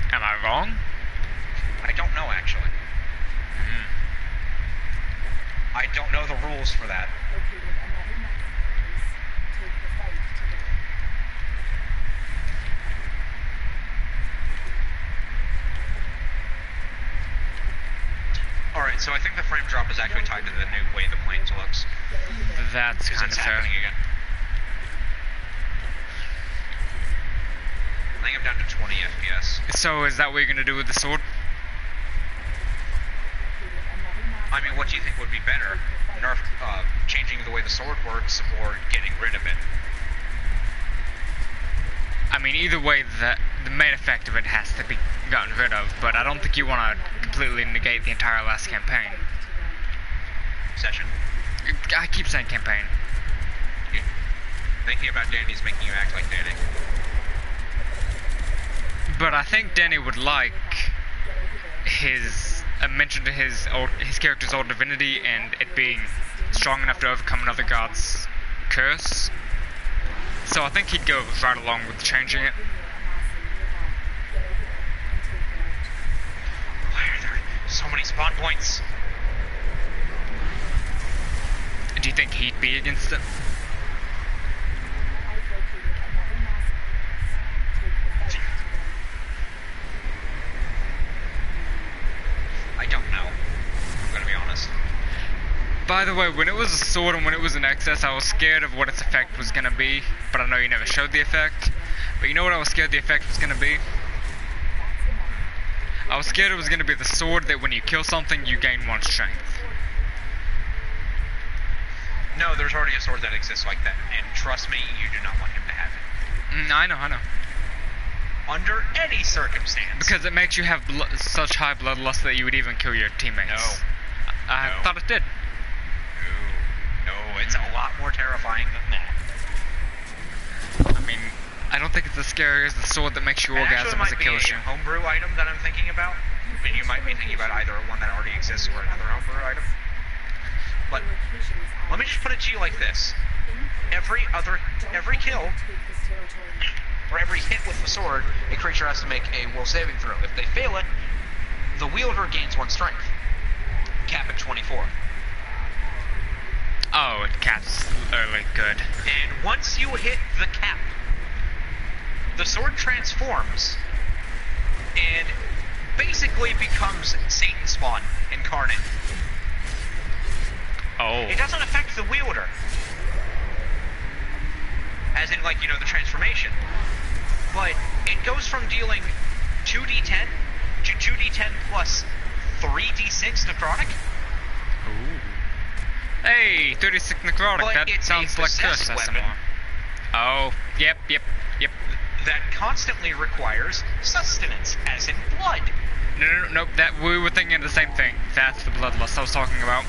can. Am I wrong? I don't know, actually. I don't know the rules for that. Located another Mexican base. Take the fight to the Alright, so I think the frame drop is actually tied to the new way the planes looks. That's Because kind it's of fair. happening again. I think I'm down to 20 FPS. So is that what you're gonna do with the sword? I mean, what do you think would be better? Nerf, changing the way the sword works, or getting rid of it? I mean, either way, the main effect of it has to be gotten rid of, but I don't think you want to completely negate the entire last campaign. Session. I keep saying campaign. Thinking about Danny's making you act like Danny. But I think Danny would like his mention to his character's old divinity and it being strong enough to overcome another god's curse. So I think he'd go right along with changing it. Why are there so many spawn points? Do you think he'd be against it? I've located another mass take the fight today. I don't know. I'm gonna be honest. By the way, when it was a sword and when it was an excess, I was scared of what its effect was gonna be. But I know you never showed the effect. But you know what I was scared the effect was gonna be? I was scared it was gonna be the sword that when you kill something, you gain 1 strength. No, there's already a sword that exists like that, and trust me, you do not want him to have it. I know. Under any circumstance. Because it makes you have such high bloodlust that you would even kill your teammates. No. I No. thought it did. No, it's a lot more terrifying than that. I mean, I don't think it's as scary as the sword that makes you It orgasm actually as it might be kills you. a homebrew item that I'm thinking about. I mean, you might be thinking about either one that already exists or another homebrew item. But let me just put it to you like this. Every kill, or every hit with the sword, a creature has to make a will saving throw. If they fail it, the wielder gains 1 strength. Cap at 24. Oh, it caps early. Good. And once you hit the cap, the sword transforms and basically becomes Satan spawn incarnate. Oh. It doesn't affect the wielder. As in, like, you know, the transformation. But it goes from dealing 2d10 to 2d10 plus 3d6 necrotic. Ooh. Hey, 36 necrotic. But That it's sounds a like curse possessed SMR. weapon. Oh, yep. That constantly requires sustenance, as in blood. Nope. That we were thinking of the same thing. That's the bloodlust I was talking about.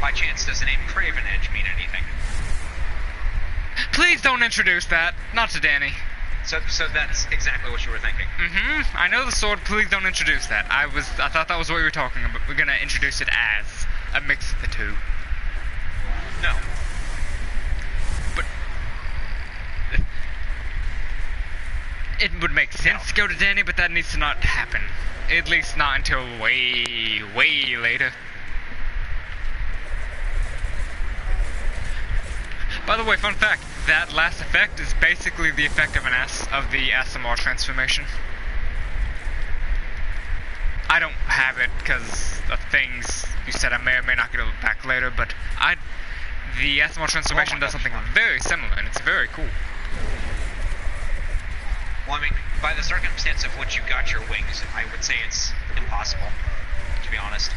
By chance, does the name Craven Edge mean anything? Please don't introduce that. Not to Danny. So that's exactly what you were thinking. I know the sword. Please don't introduce that. I thought that was what we were talking about. We're gonna introduce it as a mix of the two. No. But it would make sense to go to Danny, but that needs to not happen. At least not until way later. By the way, fun fact, that last effect is basically the effect of the SMR transformation. I don't have it because of things you said. I may or may not get it back later, but the SMR transformation does something very similar, and it's very cool. Well, I mean, by the circumstance of which you got your wings, I would say it's impossible, to be honest.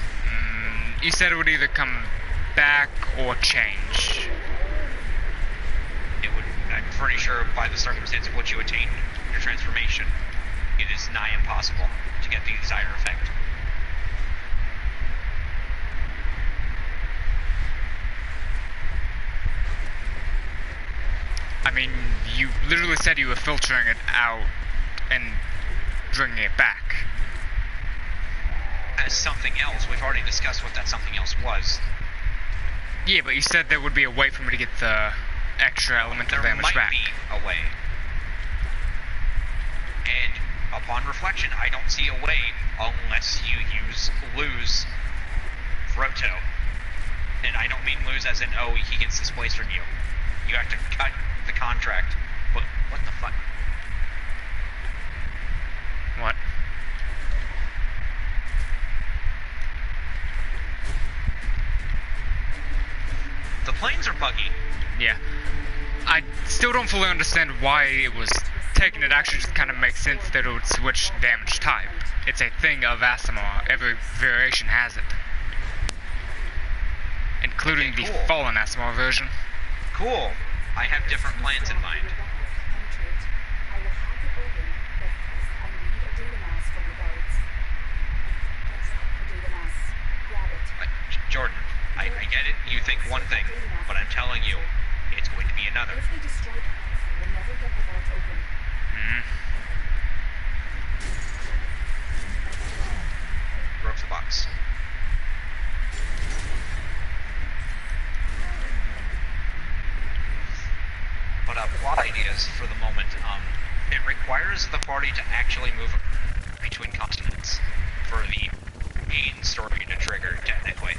You said it would either come back or change. I'm pretty sure by the circumstance of which you attained your transformation, it is nigh impossible to get the desired effect. I mean, you literally said you were filtering it out and bringing it back. As something else, we've already discussed what that something else was. Yeah, but you said there would be a way for me to get the extra elemental There damage might back. be a way. And upon reflection, I don't see a way unless you lose Roto. And I don't mean lose as in, oh, he gets displaced from you. You have to cut the contract. What the fuck? What? The planes are buggy. Yeah. I still don't fully understand why it was taken. It actually just kind of makes sense that it would switch damage type. It's a thing of ASMR. Every variation has it. Including Okay, the cool. Fallen ASMR version. Cool. I have different plans in mind. I will hack it open, but first I need a data mass from the guards. Let's hack the data mass. Grab it. Jordan, I get it. You think one thing, but I'm telling you, it's going to be another. If they destroy the house, we'll never get the vault open. Broke the box. But plot ideas for the moment. It requires the party to actually move between continents for the main story to trigger, technically.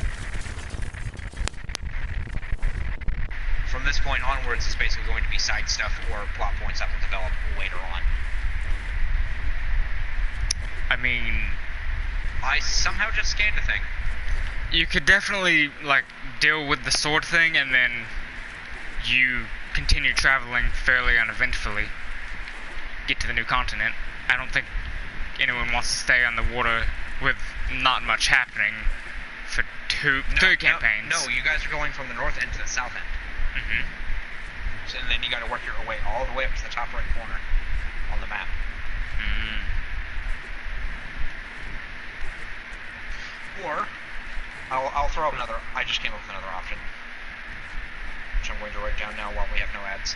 point onwards is basically going to be side stuff or plot points that will develop later on. I mean, I somehow just scanned a thing. you could definitely, like, deal with the sword thing, and then you continue traveling fairly uneventfully, get to the new continent. I don't think anyone wants to stay on the water with not much happening for three campaigns. No, you guys are going from the north end to the south end. Mm-hmm. So, and then you gotta work your way all the way up to the top right corner on the map. Or, I'll throw up another, I just came up with another option, which I'm going to write down now while we have no ads.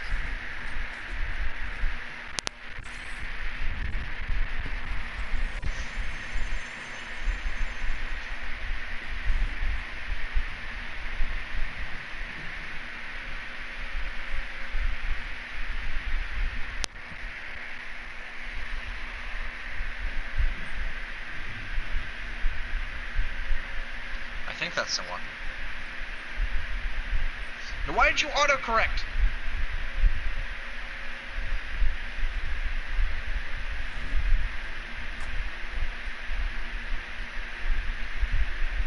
I think that's the one. Now, why did you autocorrect?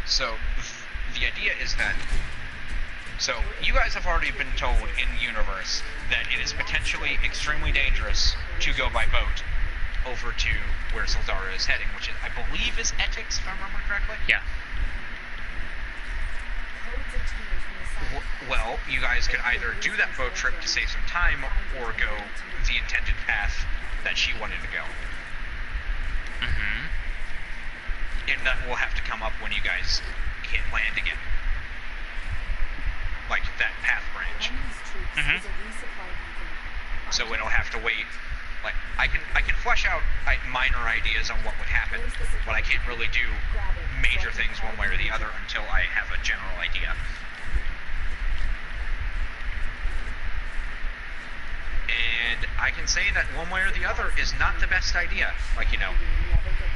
So, the idea is that... So, you guys have already been told in universe that it is potentially extremely dangerous to go by boat over to where Sildara is heading, which is, I believe is Etix, if I remember correctly? Yeah. Well, you guys could either do that boat trip to save some time, or go the intended path that she wanted to go. Mm-hmm. And that will have to come up when you guys can't land again. Like that path branch. Mm-hmm. So it'll have to wait. Like I can flesh out minor ideas on what would happen, but I can't really do major things one way or the other until I have a general idea. And I can say that one way or the other is not the best idea. Like, you know,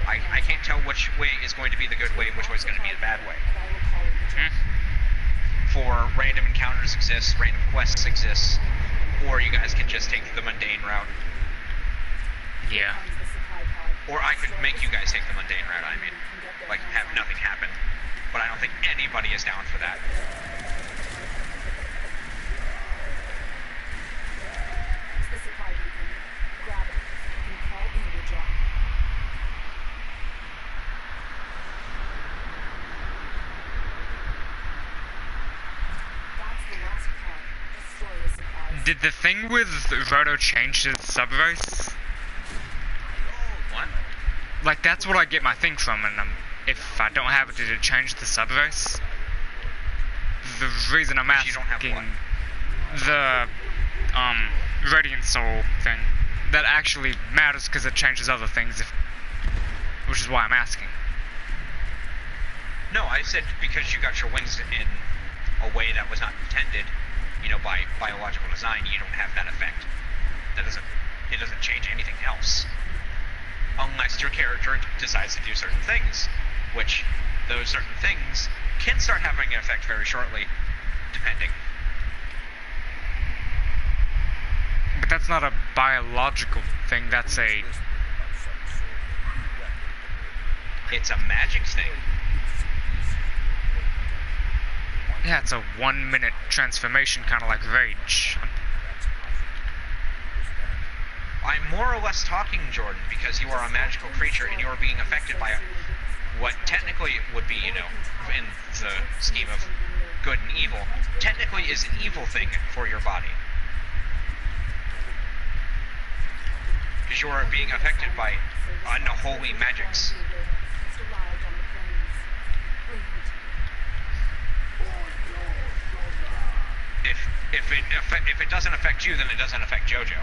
I can't tell which way is going to be the good way and which way is going to be the bad way. For random encounters exists, random quests exists, or you guys can just take the mundane route. Yeah. Or I could make you guys take the mundane route, I mean. Like, have nothing happen. But I don't think anybody is down for that. Did the thing with Roto change his subrace? What? Like, that's what I get my thing from, and if I don't have it, did it change the subrace? The reason I'm If you don't have asking... what? The, Radiant Soul thing. That actually matters because it changes other things, which is why I'm asking. No, I said because you got your wings in a way that was not intended, you know, by biological design, you don't have that effect. It doesn't change anything else. Unless your character decides to do certain things, which those certain things can start having an effect very shortly, depending. But that's not a biological thing, that's a... It's a magic thing. Yeah, it's a 1 minute transformation, kind of like Rage. I'm more or less talking, Jordan, because you are a magical creature and you are being affected by what technically would be, you know, in the scheme of good and evil, technically is an evil thing for your body. Because you are being affected by unholy magics. If it doesn't affect you, then it doesn't affect JoJo.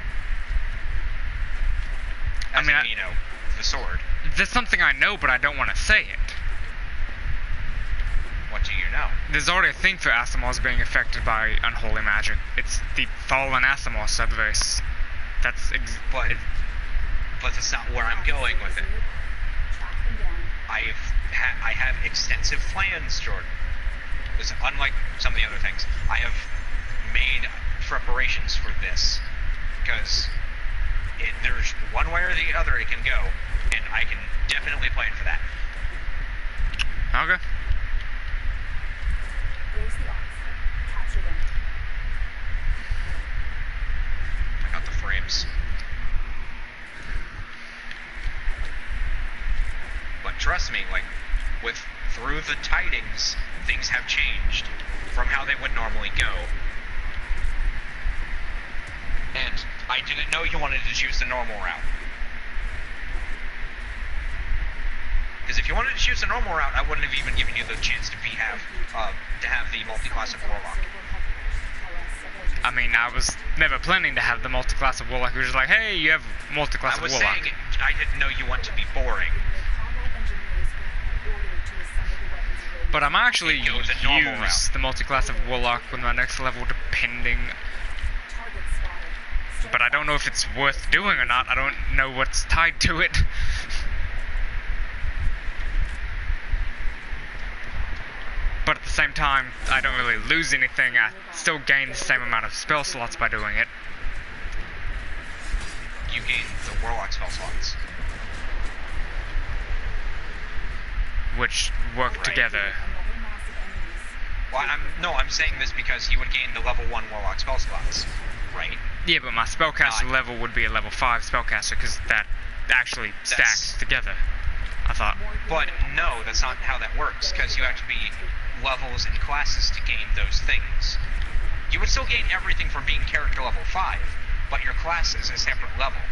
As in, you know, the sword. There's something I know, but I don't want to say it. What do you know? There's already a thing for Asimos being affected by unholy magic. It's the Fallen Asimos subrace. That's but that's not where I'm going with it. I have extensive plans, Jordan. Because unlike some of the other things, I have made preparations for this, because there's one way or the other it can go, and I can definitely plan for that. Okay. Where's the ops? Capture them. I got the frames. But trust me, like, through the tidings, things have changed from how they would normally go. And I didn't know you wanted to choose the normal route. Because if you wanted to choose the normal route, I wouldn't have even given you the chance to have the multi-class of Warlock. I mean, I was never planning to have the multi-class of Warlock. We were just like, hey, you have multi-class I of was Warlock. saying I didn't know you want to be boring. But I'm actually Go the normal route. use the multi-class of Warlock with my next level, depending. But I don't know if it's worth doing or not. I don't know what's tied to it. But at the same time, I don't really lose anything. I still gain the same amount of spell slots by doing it. You gain the Warlock spell slots. Which work Right. together. Well, I'm saying this because you would gain the level 1 Warlock spell slots, right? Yeah, but my spellcaster level would be a level 5 spellcaster, because that actually stacks together, I thought. But no, that's not how that works, because you have to be levels and classes to gain those things. You would still gain everything from being character level 5, but your class is a separate level.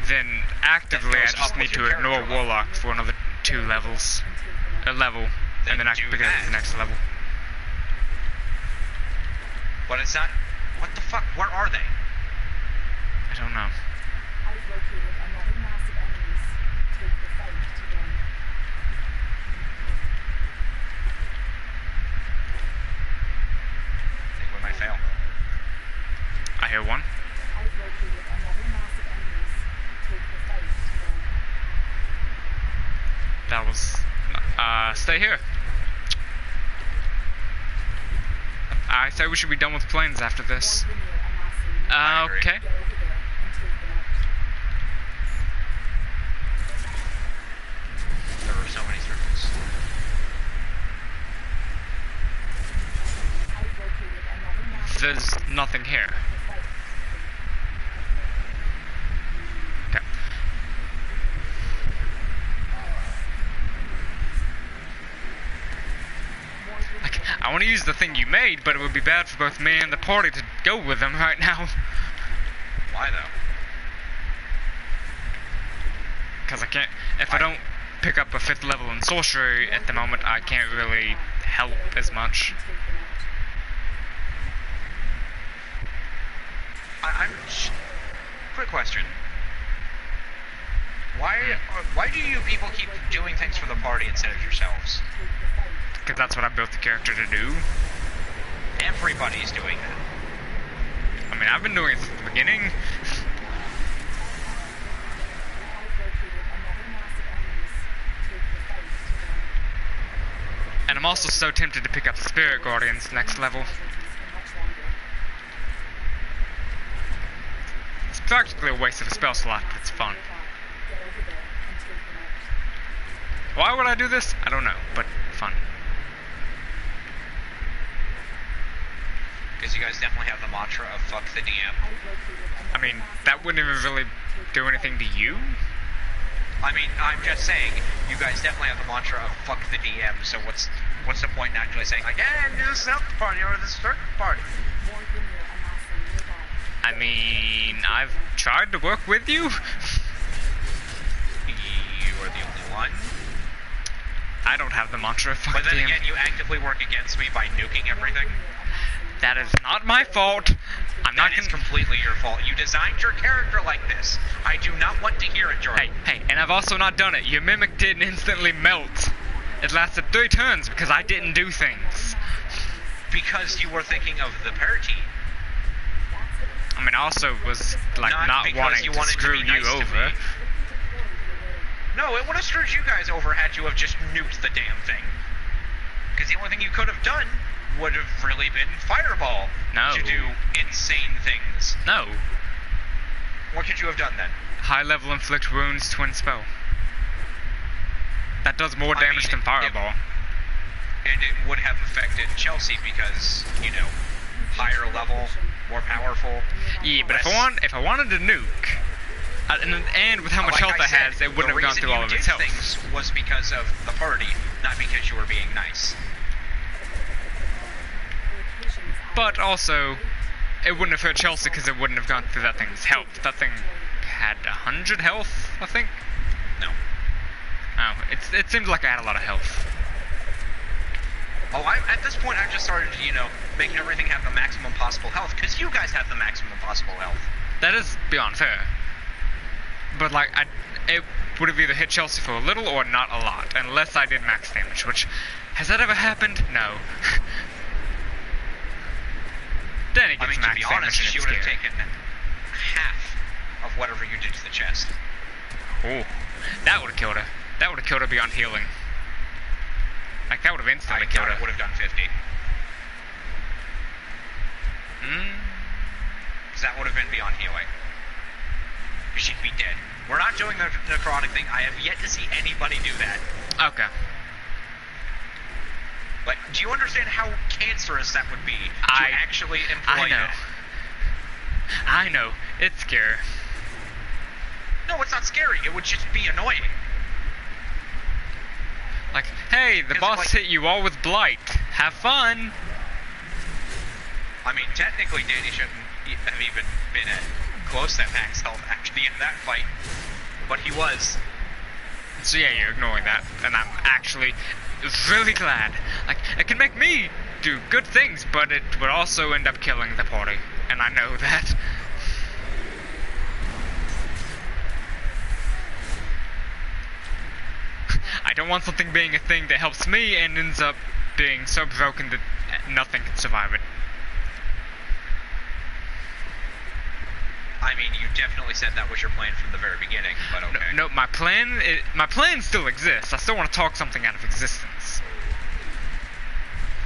Then actively I goes just up need with to your ignore character level. Warlock for another 2 levels. A level, Then and then I can do pick it up that. to the next level. But it's not... What the fuck? Where are they? I don't know. I've located another mass of enemies. Take the fight to them. I think we might fail. I hear one. I've located another mass of enemies. Take the fight to them. That was... stay here. I say we should be done with planes after this. More Vanir amassing. I agree. Okay. Get over there and take them out. There were so many circles. I've located another mass of There's enemies. nothing here. Take the fight. Okay. More Vanir. I want to use the thing you made, but it would be bad for both me and the party to go with them right now. Why, though? Because I can't... If I don't pick up a 5th level in sorcery at the moment, I can't really help as much. And take them out. I'm... Quick question. Why do you people keep doing things for the party instead of yourselves? Take the fight. Because that's what I built the character to do. Everybody's doing that. I mean, I've been doing it since the beginning. I've located another mass of enemies. Take the fight to them. And I'm also so tempted to pick up the Spirit Guardians next level. It's practically a waste of a spell slot, but it's fun. Why would I do this? I don't know, but fun. Because you guys definitely have the mantra of fuck the DM. I mean, that wouldn't even really do anything to you. I mean, I'm just saying, you guys definitely have the mantra of fuck the DM, so what's the point in actually saying, like, this is not the party or this is the party? I mean, I've tried to work with you. You are the only one. I don't have the mantra of fuck But then DM. again, you actively work against me by nuking everything. That is not my fault. I'm not That is gonna... completely your fault. You designed your character like this. I do not want to hear it, Jordan. Hey, and I've also not done it. Your mimic didn't instantly melt. It lasted 3 turns because I didn't do things. Because you were thinking of the party. I mean, I also was, like, not because wanting you to wanted to screw be nice you to over. me. No, it would have screwed you guys over had you have just nuked the damn thing. Because the only thing you could have done would have really been Fireball No. to do insane things. No. What could you have done then? High level inflict wounds, twin spell. That does more I damage mean, than Fireball. And it would have affected Chelsea because, you know, higher level, more powerful. Yeah, but if I wanted to nuke, and with how much health Like I it has, said, it wouldn't have gone through all of its The health. reason you did things was because of the party, not because you were being nice. But also, it wouldn't have hurt Chelsea because it wouldn't have gone through that thing's health. That thing had 100 health, I think. No. Oh, it seemed like I had a lot of health. Oh, at this point, I've just started, you know, making everything have the maximum possible health, because you guys have the maximum possible health. That is beyond fair. But like, it would have either hit Chelsea for a little or not a lot, unless I did max damage, which, has that ever happened? No. Danny gets I mean, to max be damage honest, and she it's would have scary. taken half of whatever you did to the chest. Ooh, that would have killed her. That would have killed her beyond healing. Like, that would have I instantly killed doubt her. it would have done 50. Because that would have been beyond healing. Because she'd be dead. We're not doing the necrotic thing. I have yet to see anybody do that. Okay. But do you understand how cancerous that would be to actually employ I know. that? I know. It's scary. No, it's not scary. It would just be annoying. Like, hey, the Because, boss like- hit you all with blight. Have fun. I mean, technically, Danny shouldn't have even been at close to max health after the end of that fight. But he was. So yeah, you're ignoring that, and I'm actually really glad. Like, it can make me do good things, but it would also end up killing the party, and I know that. I don't want something being a thing that helps me and ends up being so broken that nothing can survive it. I mean, you definitely said that was your plan from the very beginning, but okay. No, my plan still exists. I still want to talk something out of existence.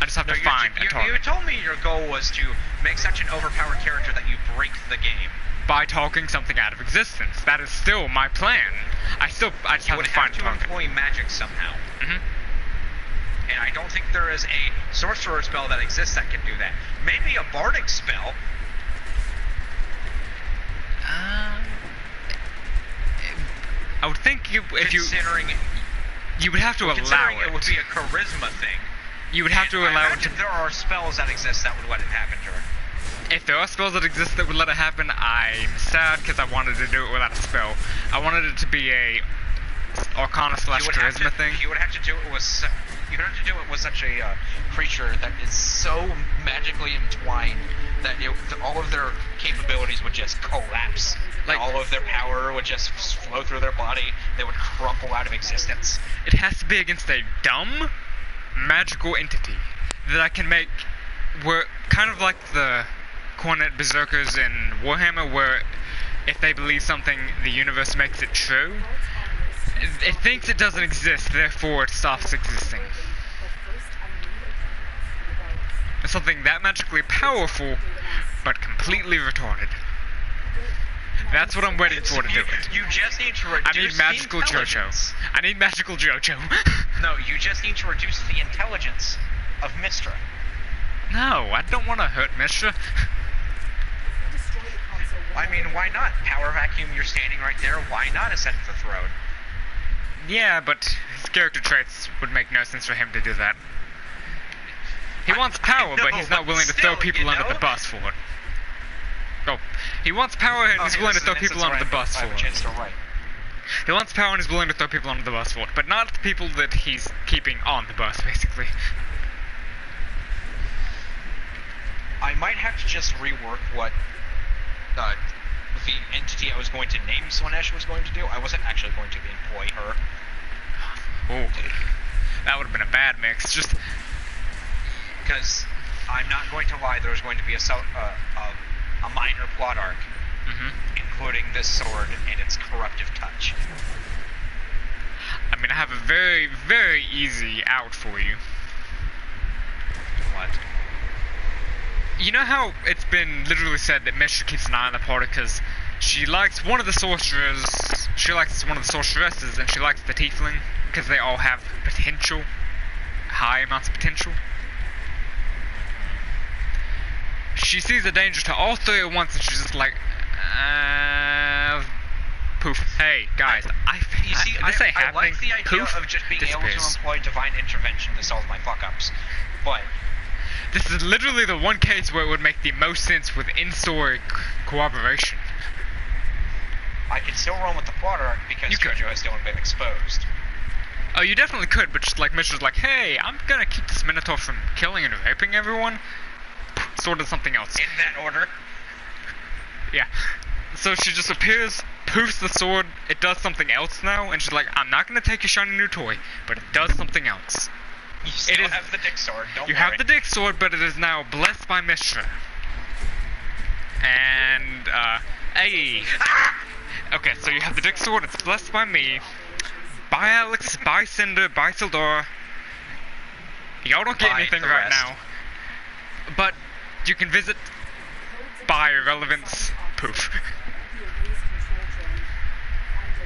I just have to find a you target. told me your goal was to make such an overpowered character that you break the game. By talking something out of existence. That is still my plan. I just You have would to find have a to target. employ magic somehow. Mhm. And I don't think there is a sorcerer spell that exists that can do that. Maybe a bardic spell. I would think if you would have to allow considering it. it would be a charisma thing. You would have to And I allow it to. imagine there are spells that exist that would let it happen to her. If there are spells that exist that would let it happen, I'm sad because I wanted to do it without a spell. I wanted it to be a Arcana / Charisma thing. You would have to do it with. You would have to do it with such a creature that is so magically entwined that all of their capabilities would just collapse. Like- All of their power would just flow through their body. They would crumple out of existence. It has to be against a dumb magical entity that I can make. Where kind of like the Cornet Berserkers in Warhammer, where if they believe something, the universe makes it true. It thinks it doesn't exist, therefore it stops existing. It's something that magically powerful, but completely retarded. That's what I'm waiting for to do it. You just need to reduce I need magical the JoJo. intelligence. I need magical JoJo. No, you just need to reduce the intelligence of Mystra. No, I don't want to hurt Mistra. I mean, why not? Power vacuum, you're standing right there. Why not ascend the throne? Yeah, but his character traits would make no sense for him to do that. He wants power, but he's not willing to throw people under the bus for it. Oh, he wants power and he's willing to throw people under the bus for it. He wants power and is willing to throw people under the bus for it, but not the people that he's keeping on the bus, basically. I might have to just rework what the entity I was going to name Slaanesh was going to do. I wasn't actually going to employ her. Oh, that would have been a bad mix. Just Because I'm not going to lie, there's going to be a minor plot arc, including this sword and its corruptive touch. I mean, I have a very, very easy out for you. what? You know how it's been literally said that Mishra keeps an eye on the party because she likes one of the sorcerers. She likes one of the sorceresses, and she likes the tiefling because they all have potential, high amounts of potential. She sees a danger to all three at once, and she's just like, poof. Hey guys, You see, this ain't I happening. like the idea Poof, of just being able to disappears. employ divine intervention to solve my fuck-ups, but This is literally the one case where it would make the most sense with in-story cooperation. I could still run with the plot arc because You could. JoJo has still been exposed. Oh, you definitely could, but just like Mishra's like, hey, I'm gonna keep this Minotaur from killing and raping everyone. Sort of something else. In that order. Yeah. So she just appears, poofs the sword, it does something else now, and she's like, I'm not gonna take your shiny new toy, but it does something else. You still is- have the dick sword, don't You worry. have the dick sword, but it is now blessed by Mishra. And, hey. Okay, so you have the dick sword, it's blessed by me. By Alex, by Cinder, by Sildora. Y'all don't get By anything the right rest. now. But you can visit by irrelevance. Poof.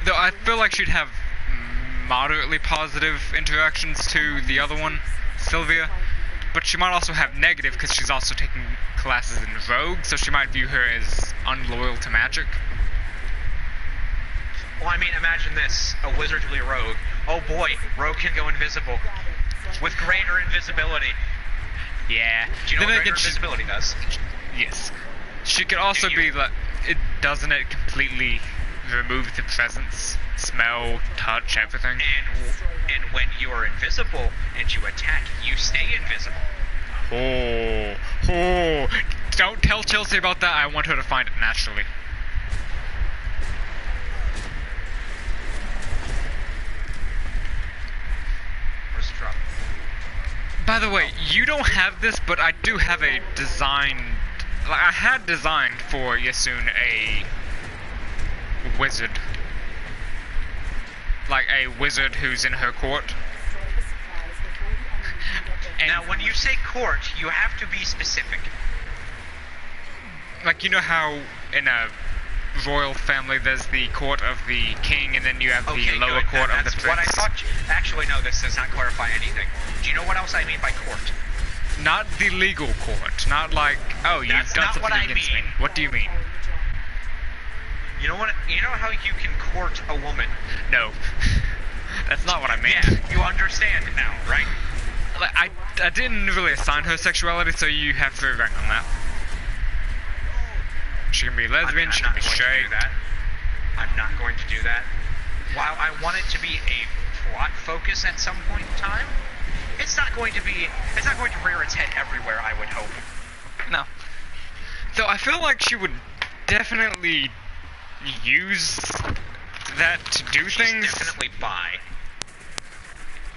Though I feel like she'd have moderately positive interactions to the other one, Sylvia. But she might also have negative because she's also taking classes in Rogue, so she might view her as unloyal to magic. Well, I mean, imagine this. A wizard to be a rogue. Oh boy, rogue can go invisible. With greater invisibility. Yeah. Do you know Then what again, greater invisibility does? yes. She could also be like, doesn't it completely remove the presence, smell, touch, everything? And when you are invisible and you attack, you stay invisible. Oh. Don't tell Chelsea about that. I want her to find it naturally. Where's the drop? By the way, you don't have this, but I do have a designed... Like, I had designed for Yasun a wizard. Like a wizard who's in her court. And Now, when you say court, you have to be specific. like, you know how in a royal family there's the court of the king and then you have Okay, the lower good. court of the That's what I prince? thought. Actually, no, this does not clarify anything. Do you know what else I mean by court? Not the legal court. Not like, oh, you've That's done not something what I against mean. me. What do you mean? You know what? You know how you can court a woman? No. That's not what I meant. Yeah, you understand now, right? Like, I didn't really assign her sexuality, so you have free reign on that. She can be lesbian, she can be straight. I'm not going to do that. While I want it to be a plot focus at some point in time, it's not going to rear its head everywhere, I would hope. No. So I feel like she would definitely use that to do She's things. definitely bi.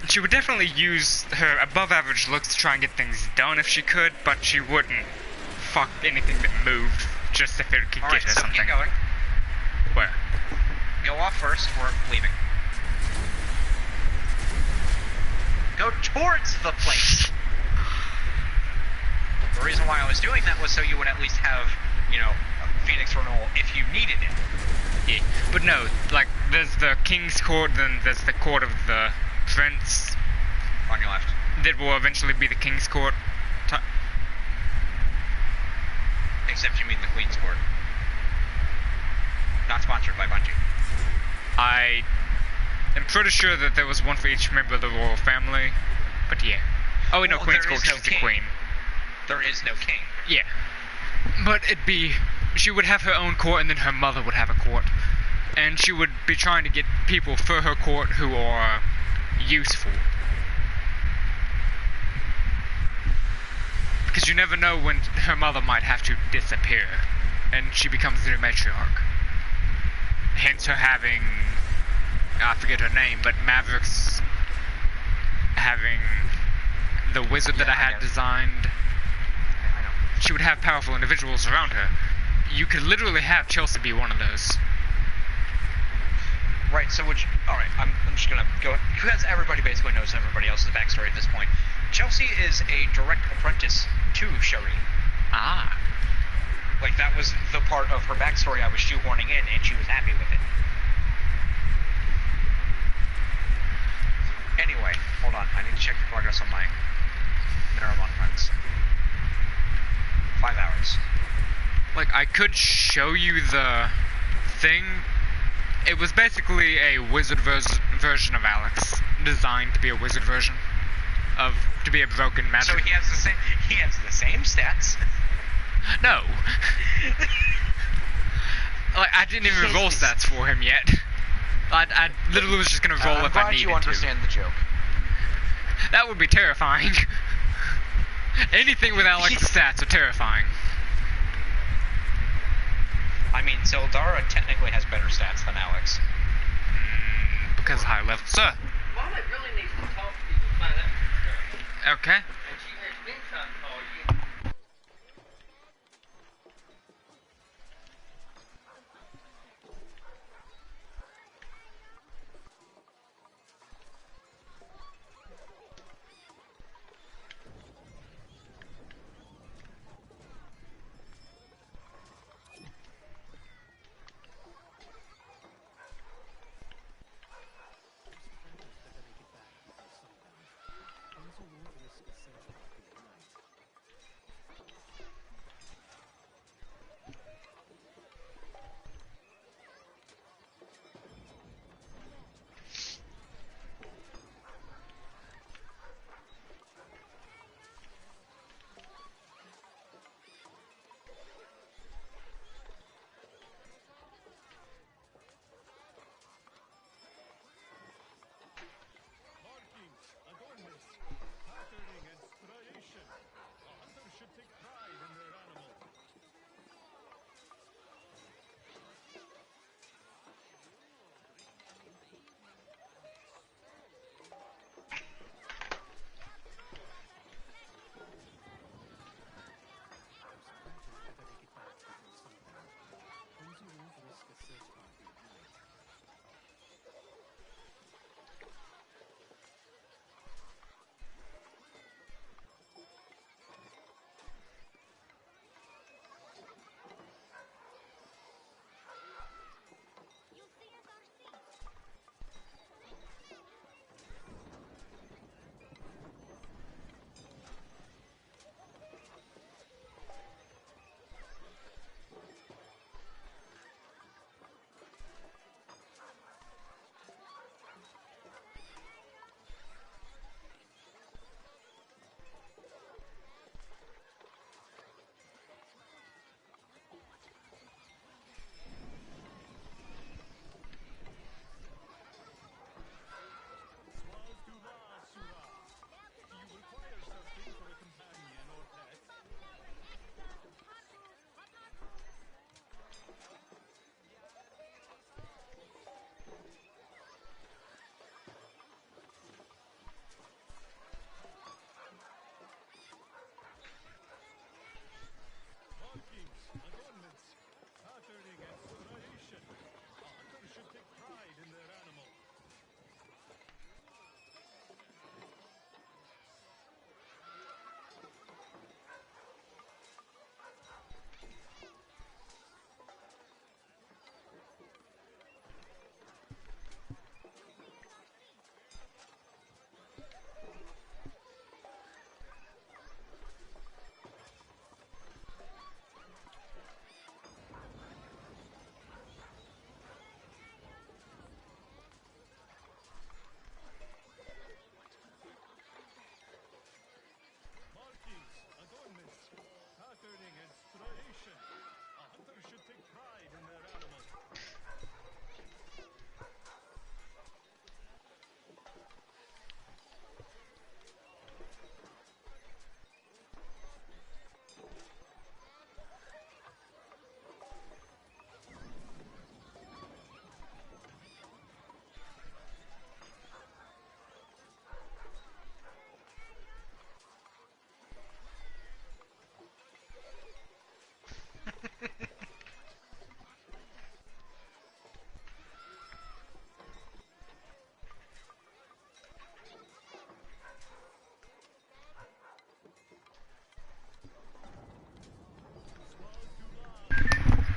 She would definitely use her above average looks to try and get things done if she could, but she wouldn't fuck anything that moved just if it could Alright, get her so something. keep going. Where? Go off first, we're leaving. Go towards the place! The reason why I was doing that was so you would at least have, you know, a Phoenix Renewal if you needed it. Yeah. But no, like, there's the king's court, then there's the court of the prince, On your left. that will eventually be the king's court. Except you mean the Queen's Court. Not sponsored by Bungie. I am pretty sure that there was one for each member of the royal family, but yeah. Oh wait, no, Well, Queen's there Court, is no she's the king. queen. There is no king. Yeah. But it'd be, she would have her own court and then her mother would have a court. And she would be trying to get people for her court who are useful. Because you never know when her mother might have to disappear. And she becomes the new matriarch. Hence her having, I forget her name, but Maverick's having the wizard that Yeah, I had I know. designed. I know. She would have powerful individuals around her. You could literally have Chelsea be one of those. Right, so alright, I'm just gonna go, because everybody basically knows everybody else's backstory at this point. Chelsea is a direct apprentice to Sherry. Ah. Like, that was the part of her backstory I was shoehorning in, and she was happy with it. Anyway, hold on, I need to check the progress on my Miramon lens. 5 hours. Like, I could show you the thing. It was basically a wizard version of Alex, designed to be a wizard version to be a broken magic. So he has the same stats. No. Like, I didn't even roll stats for him yet. I literally was just gonna roll if I needed to. I'm glad you understand the joke. That would be terrifying. Anything with Alex's stats are terrifying. I mean, Zeldara technically has better stats than Alex. Because high level. Sir. Mama really needs to talk to you to find out stuff. Okay. And she has been trying to call you.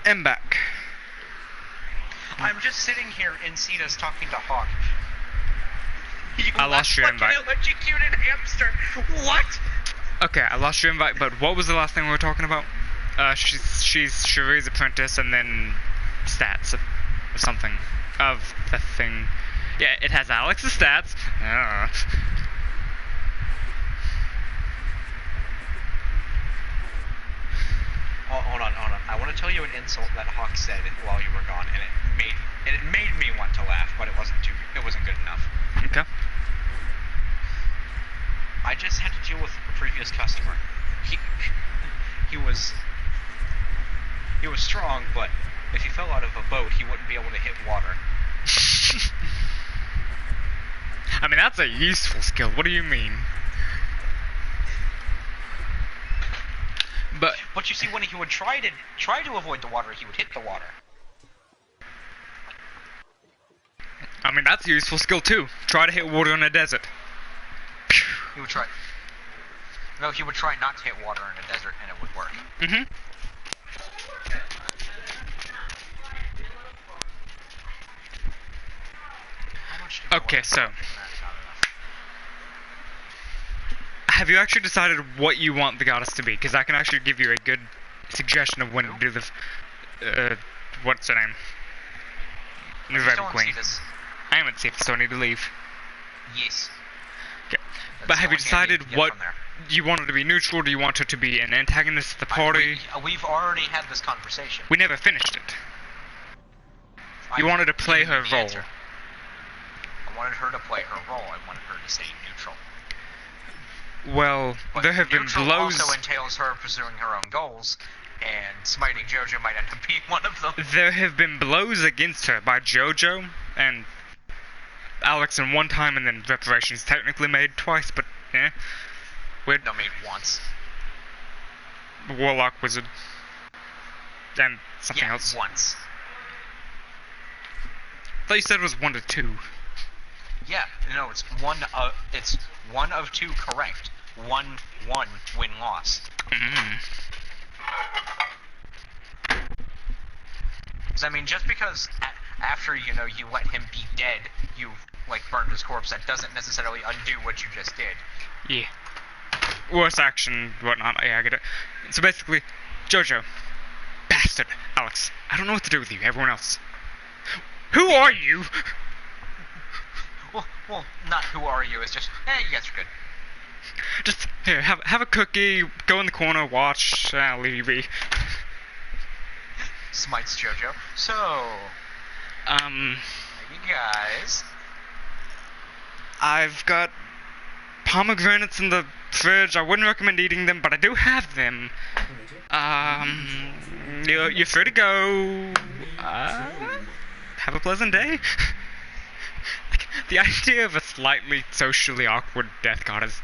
am back. I'm just sitting here in Cetus talking to Hawk. I lost your invite. Electrocuted hamster. What? Okay, I lost your invite, but what was the last thing we were talking about? She's Cherie's apprentice, and then stats of something. Of the thing. Yeah, it has Alex's stats. Oh, hold on. I want to tell you an insult that Hawk said while you were gone, and it made me want to laugh, but it wasn't good enough. Okay. I just had to deal with a previous customer. He was strong, but if he fell out of a boat, he wouldn't be able to hit water. I mean, that's a useful skill. What do you mean? But you see, when he would try to avoid the water, he would hit the water. I mean, that's a useful skill too. Try to hit water in a desert. He would try. No, he would try not to hit water in a desert, and it would work. Mm-hmm. How much do we Okay, want? so That's not enough. have you actually decided what you want the goddess to be? Because I can actually give you a good suggestion of when to do the. What's her name? New I Red still want to Queen. see this. I haven't seen it, so I need to leave. Yes. Okay. That's But the have you only thing I need decided to get what from there. you want her to be neutral? Do you want her to be an antagonist of the party? We've already had this conversation. We never finished it. You I wanted to play gave you her the role. answer. I wanted her to play her role. I wanted her to stay neutral. Well, But there have been neutral blows. also entails her pursuing her own goals, and smiting JoJo might end up being one of them. There have been blows against her by JoJo and Alex in one time, and then reparations technically made twice, but eh. Weird. No, maybe once. Warlock Wizard. And something Yeah, else. once. I thought you said it was 1 to 2. Yeah, no, it's one of two correct. 1-1 win-loss. Mm. So, I mean, just because after, you let him be dead, you, burned his corpse, that doesn't necessarily undo what you just did. Yeah. Worse action, whatnot. Yeah, I get it. So basically, JoJo. Bastard. Alex. I don't know what to do with you. Everyone else. Who are you? Well, not who are you, it's just, you guys are good. Just, here, have a cookie, go in the corner, watch, leave you be. Smites JoJo. So, you guys... I've got pomegranates in the fridge. I wouldn't recommend eating them, but I do have them. You're free to go. Have a pleasant day. The idea of a slightly socially awkward death god is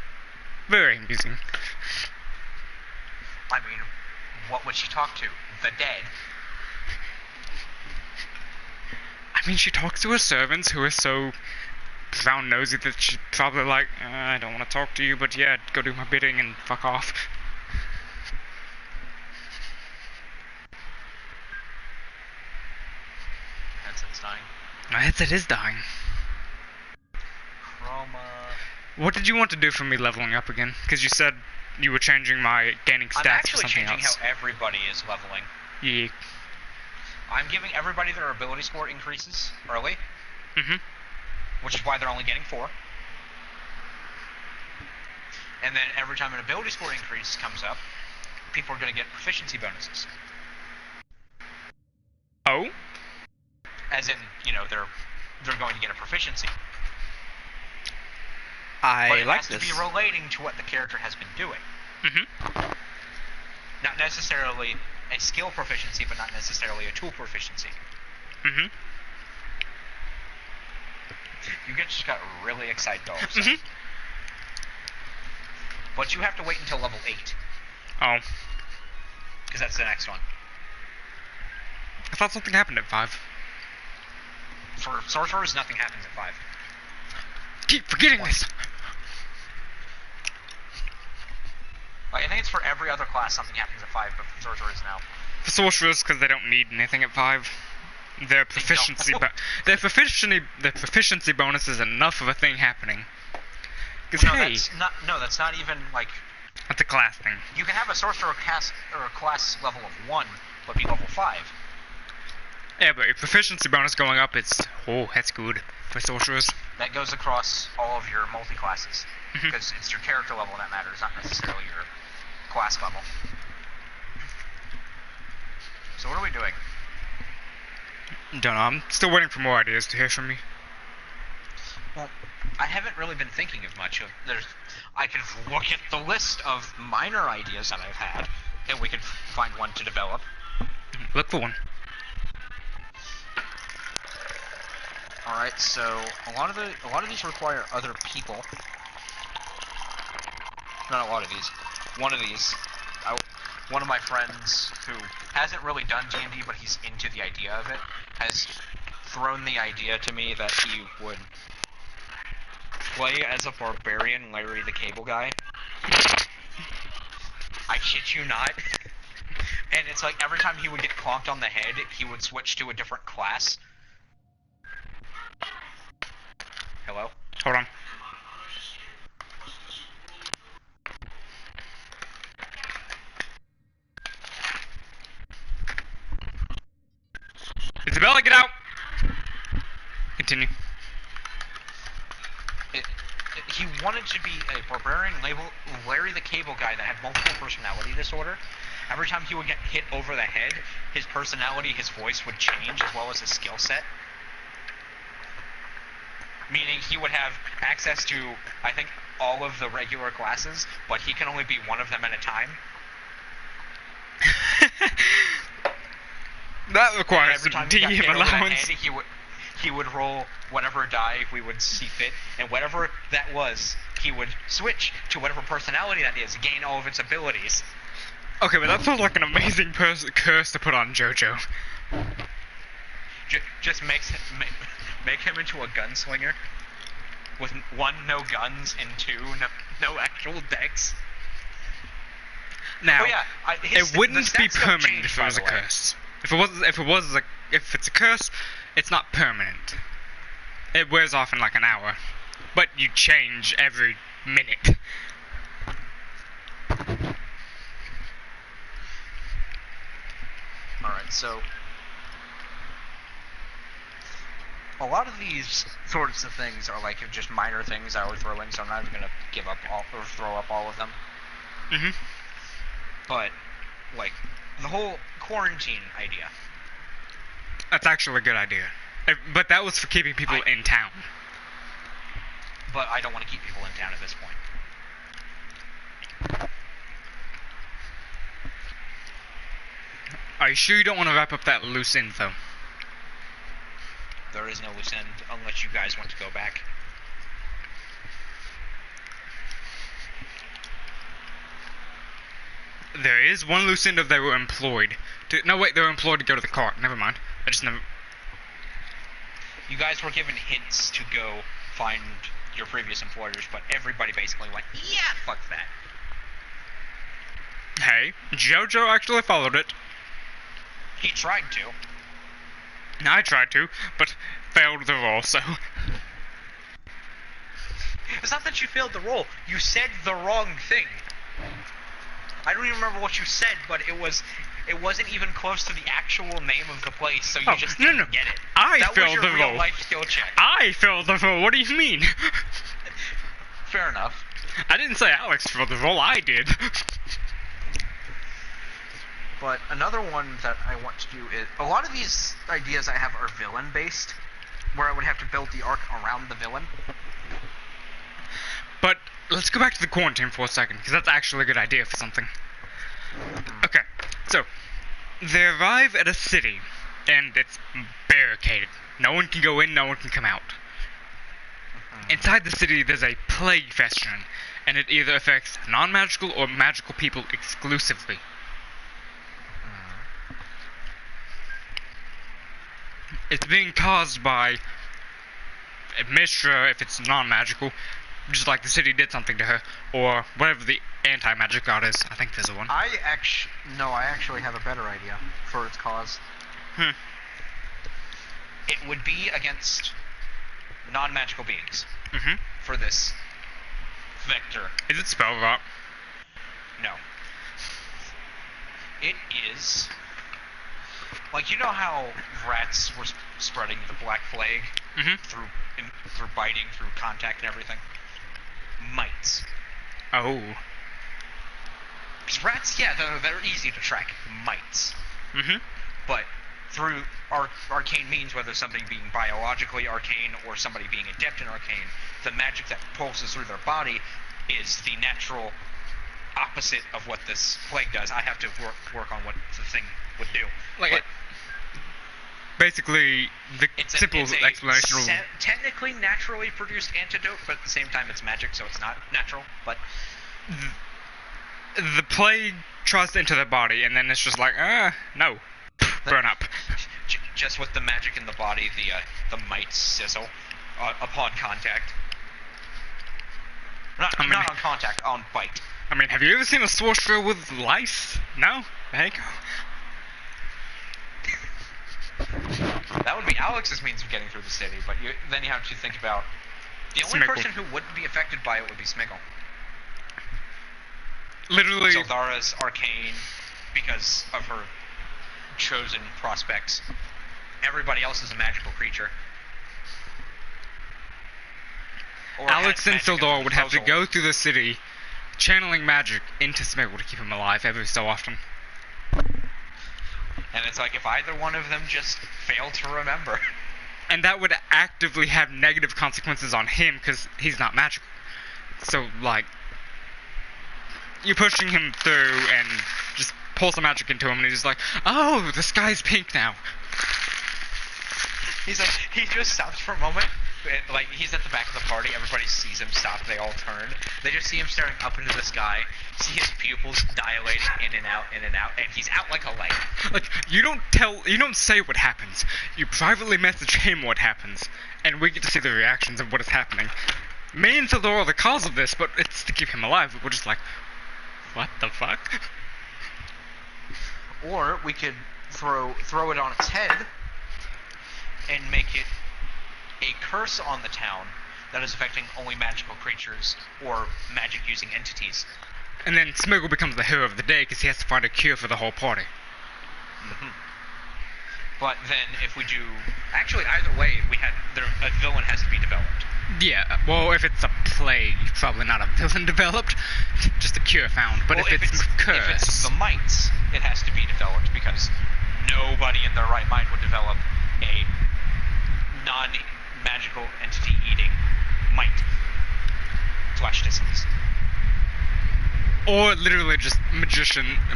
very amusing. I mean, what would she talk to? The dead. I mean, she talks to her servants who are so brown nosy that she's probably like, I don't want to talk to you, but yeah, go do my bidding and fuck off. Headset's dying. My headset is dying. Chroma... What did you want to do for me leveling up again? Because you said you were changing my gaining I'm stats for actually something changing else. how everybody is leveling. Yeah. I'm giving everybody their ability score increases early, Mm-hmm. which is why they're only getting 4. And then every time an ability score increase comes up, people are going to get proficiency bonuses. Oh? As in, they're going to get a proficiency. But it has to be relating to what the character has been doing. Mm-hmm. Not necessarily a skill proficiency, but not necessarily a tool proficiency. Mm-hmm. You just got really excited all of a sudden. Mm-hmm. But you have to wait until level 8, Oh. because that's the next one. I thought something happened at 5. For sorcerers, nothing happens at 5. Keep forgetting this! I think it's for every other class something happens at 5, but for sorcerers now. For sorcerers, because they don't need anything at 5. Their proficiency, their proficiency bonus is enough of a thing happening. Because hey, that's not even like. That's a class thing. You can have a sorcerer class level of 1, but be level 5. Yeah, but your proficiency bonus going up, that's good for sorcerers. That goes across all of your multi-classes, Mm-hmm. because it's your character level that matters, not necessarily your class level. So what are we doing? Don't know, I'm still waiting for more ideas to hear from me. Well, I haven't really been thinking of much. I could look at the list of minor ideas that I've had, and we could find one to develop. Look for one. Alright, so a lot of these require other people. Not a lot of these. One of these. One of my friends who hasn't really done D&D, but he's into the idea of it, has thrown the idea to me that he would play as a barbarian Larry the Cable Guy. I shit you not. And it's like every time he would get clonked on the head, he would switch to a different class. Hello? Hold on. Isabella, get out! Continue. He wanted to be a barbarian Larry the Cable Guy that had multiple personality disorder. Every time he would get hit over the head, his personality, his voice would change, as well as his skill set. Meaning he would have access to, I think, all of the regular classes, but he can only be one of them at a time. That requires every some time he got DM hit over the allowance. head, he would roll whatever die we would see fit, and whatever that was, he would switch to whatever personality that is, gain all of its abilities. Okay, but that sounds like an amazing curse to put on JoJo. Just make him into a gunslinger with 1, no guns, and 2, no actual decks. Now, Oh yeah, it wouldn't be permanent if it was a curse. curse. If it's a curse, it's not permanent. It wears off in like an hour, but you change every minute. Alright, so a lot of these sorts of things are like just minor things I would throw in, so I'm not even gonna give up or throw up all of them. Mhm. But like the whole quarantine idea. That's actually a good idea. But that was for keeping people in town. But I don't want to keep people in town at this point. Are you sure you don't want to wrap up that loose info? There is no loose end unless you guys want to go back. There is one loose end of they were employed. No, wait, they were employed to go to the cart. Never mind. I just never... You guys were given hints to go find your previous employers, but everybody basically went, yeah, fuck that. Hey, JoJo actually followed it. He tried to. I tried to, but failed the roll, so... It's not that you failed the roll. You said the wrong thing. I don't even remember what you said, but it wasn't even close to the actual name of the place, so you just didn't get it. That was your the roll. real life skill check. I failed the roll. What do you mean? Fair enough. I didn't say Alex failed the roll. I did. But another one that I want to do is a lot of these ideas I have are villain based, where I would have to build the arc around the villain. But let's go back to the quarantine for a second, because that's actually a good idea for something. Okay, so they arrive at a city, and it's barricaded. No one can go in, no one can come out. Inside the city, there's a plague festering, and it either affects non-magical or magical people exclusively. It's being caused by Mishra, if it's non-magical, Just like the city did something to her, or whatever the anti-magic god is. I think there's a one. I actually have a better idea for its cause. It would be against non-magical beings Mm-hmm. for this vector. Is it spell rot? No. It is... Like, you know how rats were spreading the Black Plague Mm-hmm. through biting, through contact and everything? Mites. Oh. Because rats, yeah, they're easy to track. Mites. Mm-hmm. But through arcane means, whether something being biologically arcane or somebody being adept in arcane, the magic that pulses through their body is the natural opposite of what this plague does. I have to work on what the thing would do. Like, But basically, the it's simple a explanation of... technically naturally produced antidote, but at the same time it's magic, so it's not natural. But The plague tries to enter their body, and then it's just like, no. Burn up. Just with the magic in the body, the mites sizzle upon contact. Not I mean- on contact, on bite. I mean, have you ever seen a sorcerer with lice? No? There you go. That would be Alex's means of getting through the city, but then you have to think about the only Smeagol. person who wouldn't be affected by it would be Smeagol. Literally, Sildara's arcane because of her chosen prospects. Everybody else is a magical creature. Or Alex has and magic at Sildar their would have to disposal. go through the city, channeling magic into Smeagol to keep him alive every so often. And it's like if either one of them just failed to remember. And that would actively have negative consequences on him, because he's not magical. So, like, you're pushing him through and just pull some magic into him, and he's just like, oh, the sky's pink now. He's like, he just stops for a moment. And, like, he's at the back of the party. Everybody sees him stop. They all turn. They just see him staring up into the sky. See his pupils dilating in and out, and he's out like a light. Like, you don't say what happens. You privately message him what happens, and we get to see the reactions of what is happening. Me and Sildar are the cause of this, but it's to keep him alive. We're just like, what the fuck? Or we could throw it on its head and make it a curse on the town that is affecting only magical creatures or magic-using entities. And then Smeagol becomes the hero of the day because he has to find a cure for the whole party. But then if we do... Actually, either way, a villain has to be developed. Yeah, well, if it's a plague, probably not a villain developed, just a cure found. But Well, if it's curse, if it's the mites, it has to be developed because nobody in their right mind would develop a non-magical entity eating mite. Flesh disease. or literally just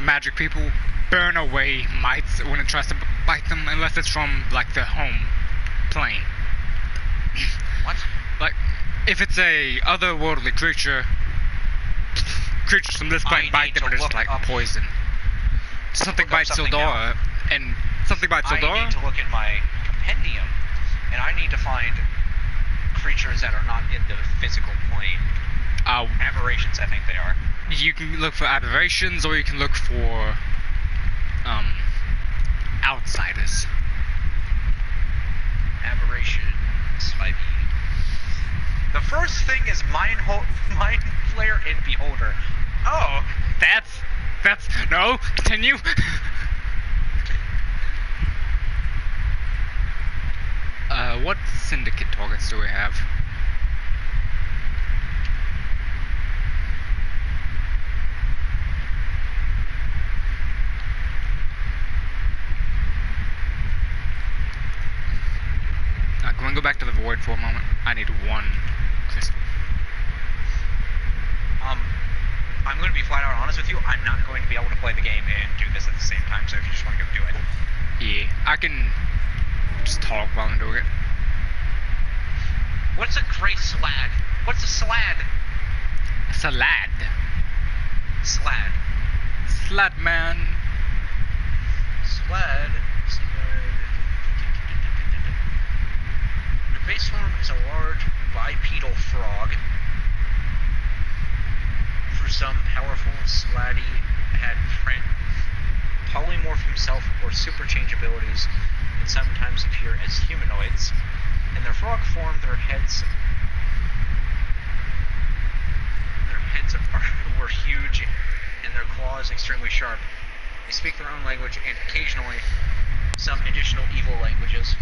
magic people burn away mites when it tries to bite them, unless it's from like the home plane. What? Like, if it's a otherworldly creatures from this plane I bite need them, to it's look like up- poison. Something look up bites something Sildara, and something bites I Sildara. need to look in my compendium, and I need to find creatures that are not in the physical plane. Aberrations, I think they are. You can look for aberrations, or you can look for outsiders. Aberrations, maybe. The first thing is Mind Flayer and Beholder. Oh, That's no. Continue. What syndicate targets do we have? Can we go back to the void for a moment? I need one crystal. I'm going to be flat out honest with you. I'm not going to be able to play the game and do this at the same time, so if you just want to go do it. Yeah, I can just talk while I'm doing it. What's a gray slad? What's a slad? Salad. Slad. Slad man. Slad. The base form is a large bipedal frog some powerful Slatty had polymorph himself or superchange abilities and sometimes appear as humanoids. In their frog form, their heads were huge and their claws extremely sharp. They speak their own language and occasionally some additional evil languages.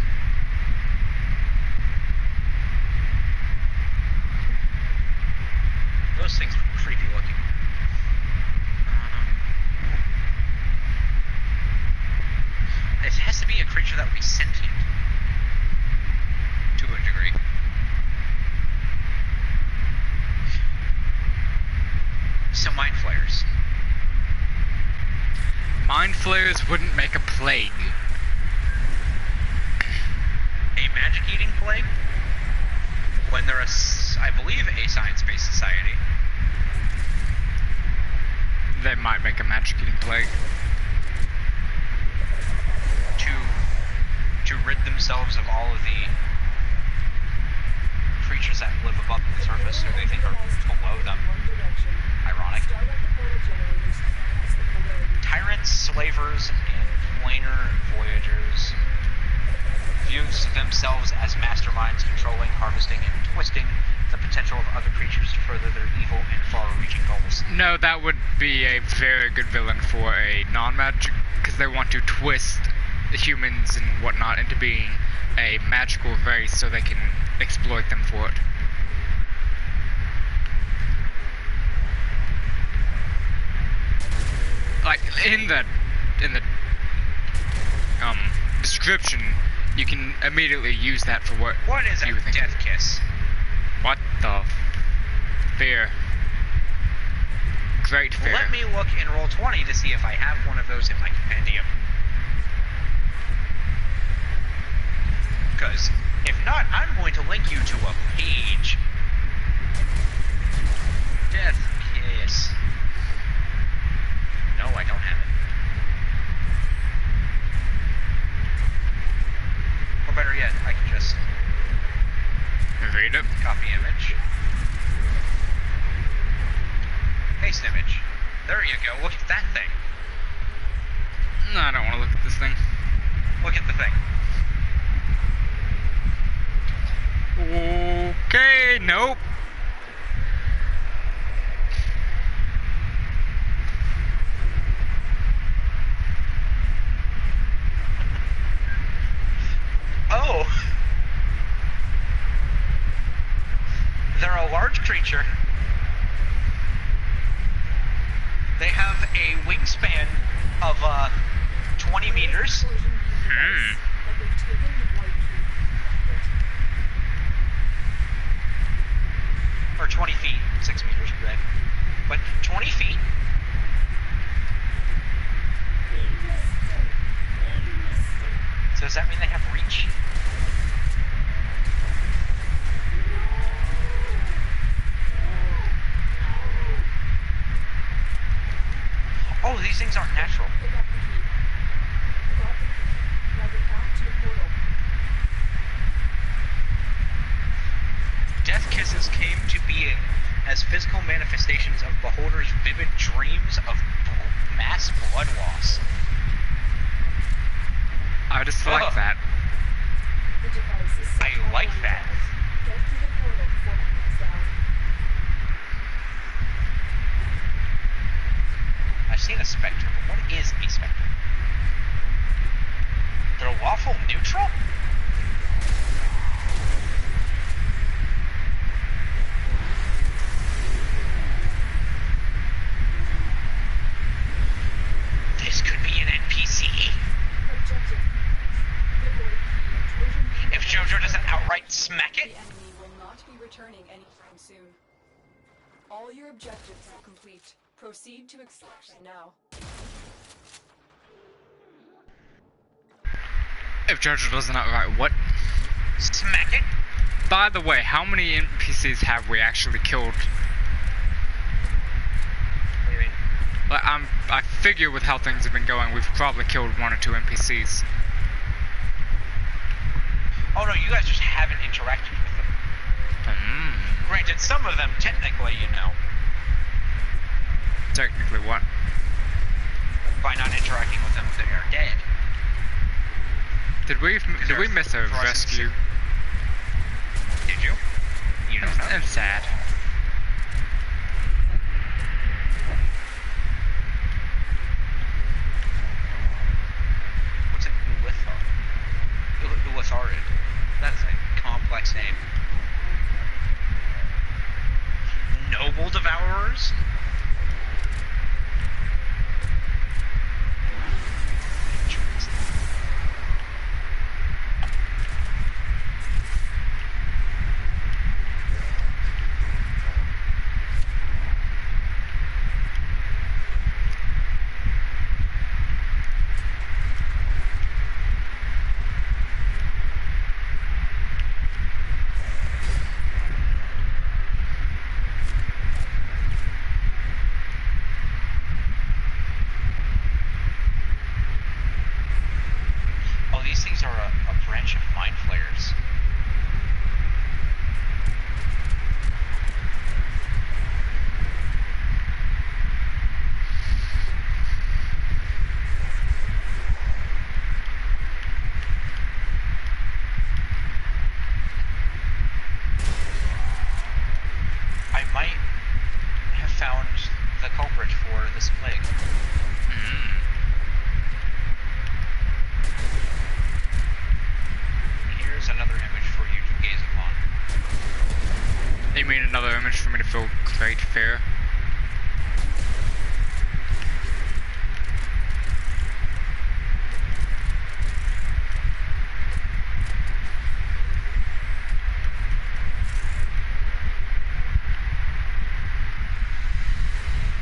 Those things are creepy looking. It has to be a creature that would be sentient. To a degree. So mind flayers. Mind flayers wouldn't make a plague. A magic-eating plague? When they're I believe, a science-based society. They might make a magic-eating plague. To rid themselves of all of the creatures that live above the surface who they think are below them. Ironic. Tyrants, slavers, and planar voyagers views themselves as masterminds controlling, harvesting, and twisting the potential of other creatures to further their evil and far-reaching goals. No, that would be a very good villain for a non-magic, because they want to twist the humans and whatnot into being a magical race so they can exploit them for it. Like in the description, you can immediately use that for what is a you think. death kiss? What the fear? Great fear. Let me look in Roll20 to see if I have one of those in my compendium. Because if not, I'm going to link you to a page. Death kiss. No, I don't have it. Or better yet, I can just read it. Copy image. Paste image. There you go. Look at that thing. No, I don't want to look at this thing. Look at the thing. Okay, nope. Oh. They're a large creature. They have a wingspan of 20 meters. Or 20 feet, 6 meters, right? But 20 feet. So does that mean they have reach? Oh, these things aren't natural. Death kisses came to being as physical manifestations of beholders' vivid dreams of mass blood loss. I just like that. I like that. I've seen a Spectre, but what is a Spectre? They're lawful neutral? This could be an NPC. If JoJo doesn't outright smack it. The enemy will not be returning anytime soon. All your objectives are complete. Proceed to extraction now. If JoJo doesn't outright what? Smack it. By the way, how many NPCs have we actually killed? What do you mean? Like, I figure with how things have been going, we've probably killed 1 or 2 NPCs. Oh no, you guys just haven't interacted with them. Granted, some of them technically, you know. Technically, what? By not interacting with them if they are dead. Did we miss a rescue? Did you? You don't know? It's sad. What's it? Uwitharid. That is a complex name. Noble Devourers? Oh, these things are a branch of mind flayers. I might have found the culprit for this plague. Here's another image for you to gaze upon. You mean another image for me to feel great fear?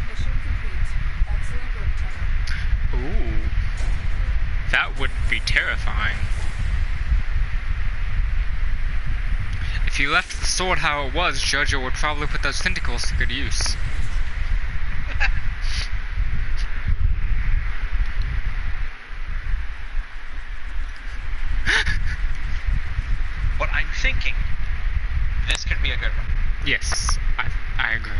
Mission complete. Excellent work, Tenno. Ooh. That would be terrifying. If you left the sword how it was, Jojo would probably put those tentacles to good use. But I'm thinking this could be a good one. Yes, I agree.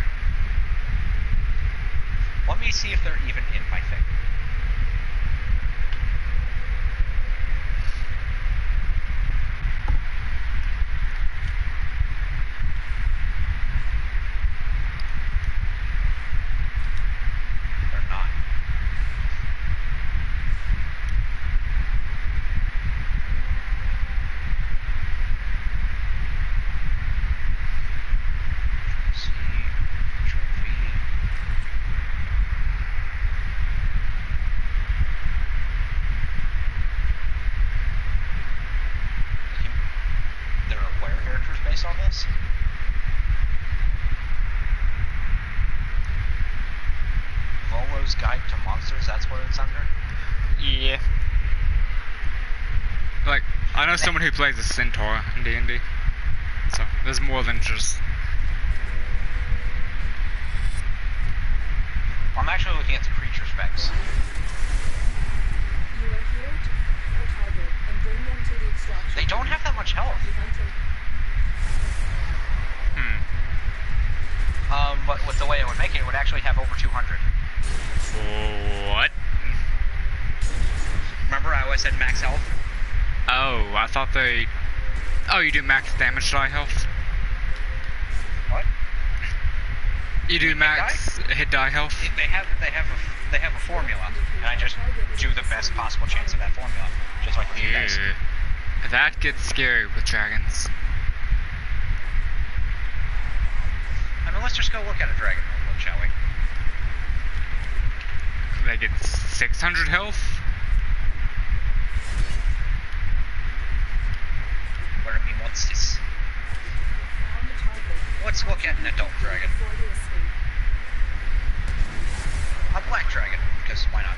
Let me see if they're even in my thing. They're not. See, trophy. There are player characters based on this? Volo's Guide to Monsters, that's what it's under? Yeah. Like, I know someone who plays a centaur in D&D. So, there's more than just... I'm actually looking at the creature specs. You are here to find the target and bring them to the extraction. They don't have that much health. But with the way it would make it would actually have over 200. What? Remember I always said max health? Oh, I thought they... Oh, you do max damage die health? What? You do max hit die health? They have a formula, and I just do the best possible chance of that formula, just like with you guys. Yeah. That gets scary with dragons. I mean, let's just go look at a dragon real quick, shall we? They get 600 health? But I mean, what's this? Let's look at an adult dragon. A black dragon, because why not?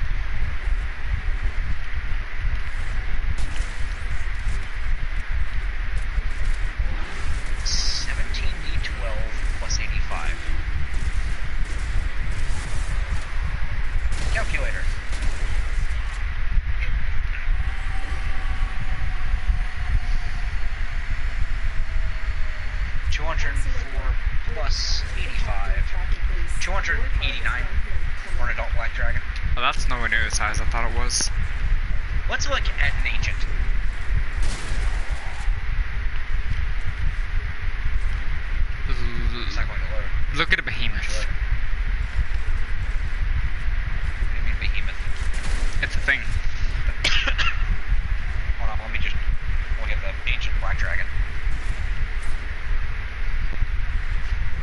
$17D12 plus 85. Calculator. $204 plus 85. 289. that's nowhere near the size I thought it was. Let's look at an ancient. It's not going to load. Look at a behemoth. What do you mean behemoth? It's a thing. Hold on, let me just look at the ancient black dragon.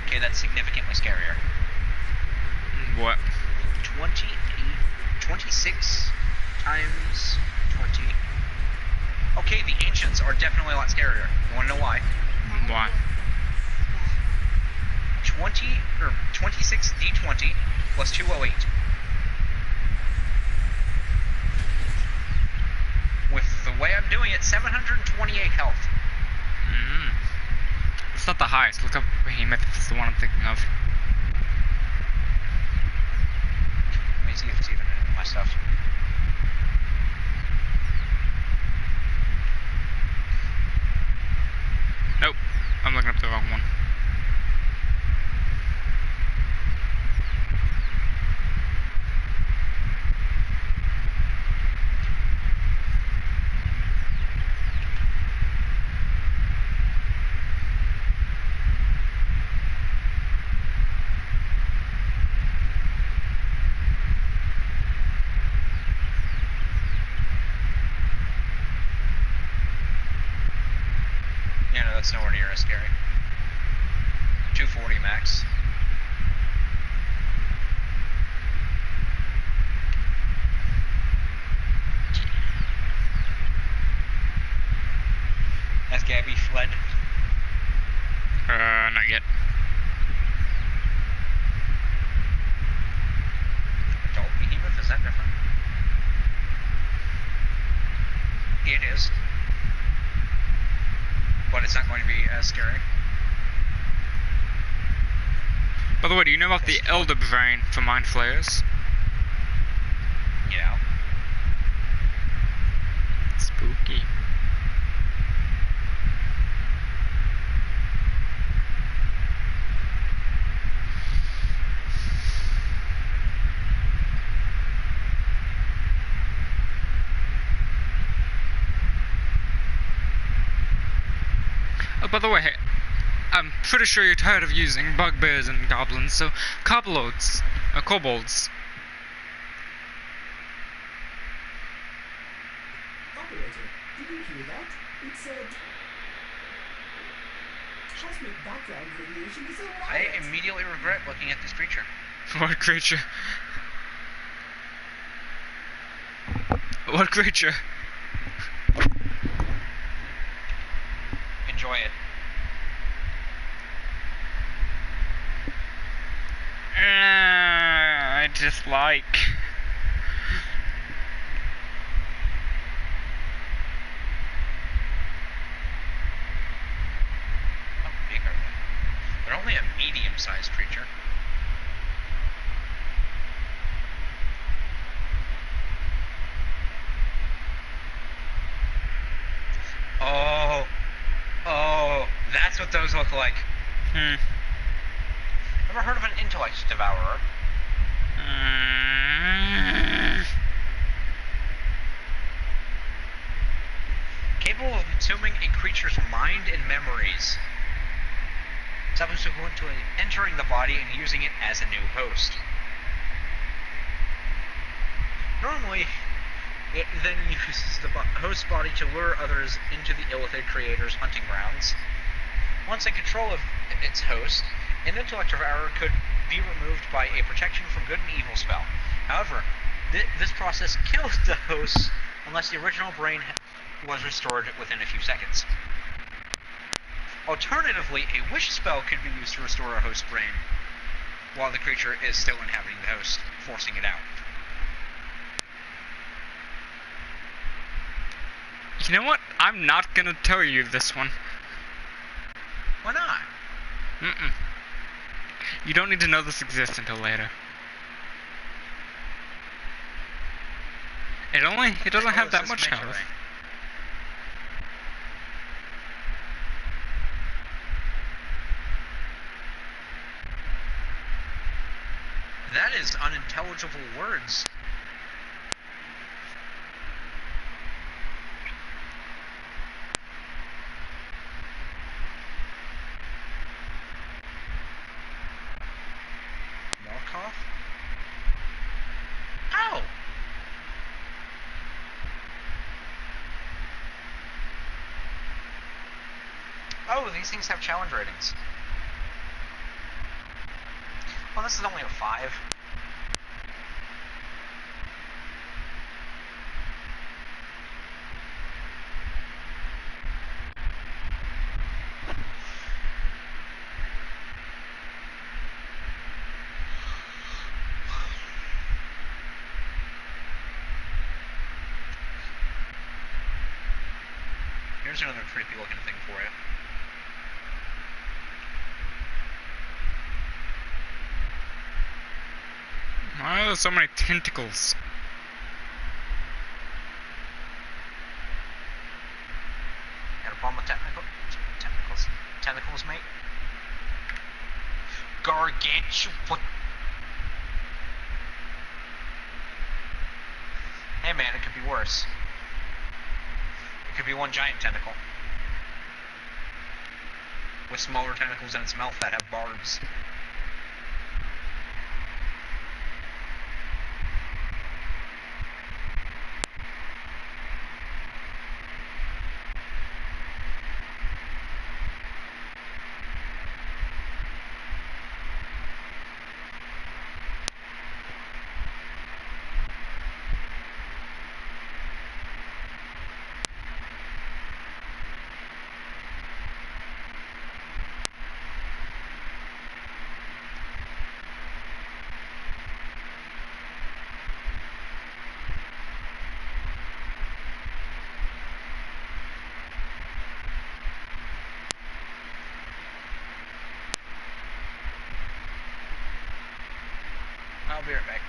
Okay, that's significantly scarier. What? 26 times 20. Okay, the ancients are definitely a lot scarier. You wanna know why? Why? 26 d20 plus 208. With the way I'm doing it, 728 health. It's not the highest. Look up behemoth if it's the one I'm thinking of. Let me see if it's even in my stuff. Nope. I'm looking up the wrong one. Yeah, no, that's nowhere near as scary. 240 max. Has Gabby fled? Not yet. Adult behemoth? Is that different? It is. But it's not going to be as scary. By the way, do you know about the Elder Brain for Mind Flayers? Yeah. Spooky. Oh, by the way, I'm pretty sure you're tired of using bugbears and goblins, so kobolds. Operator, did you hear that? It said... Cosmic background radiation is a I riot. immediately regret looking at this creature. What creature? What creature? Enjoy it. I just like. How big are they? They're only a medium-sized creature. Oh, that's what those look like. Ever heard of an intellect devourer? Capable of consuming a creature's mind and memories. Subsequently entering the body and using it as a new host. Normally, it then uses the host body to lure others into the Illithid creator's hunting grounds. Once in control of its host, an intellect devourer could be removed by a protection from good and evil spell. However, this process kills the host unless the original brain was restored within a few seconds. Alternatively, a wish spell could be used to restore a host brain while the creature is still inhabiting the host, forcing it out. You know what? I'm not gonna tell you this one. Why not? You don't need to know this exists until later. It doesn't have that much health. That is unintelligible words. Oh, these things have challenge ratings. Well, this is only a 5. Here's another creepy looking thing for you. Why are there so many tentacles? Got a problem with tentacles? Tentacles, mate? Gargantuan. Hey man, it could be worse. It could be one giant tentacle. With smaller tentacles in its mouth that have barbs. I'll be right back.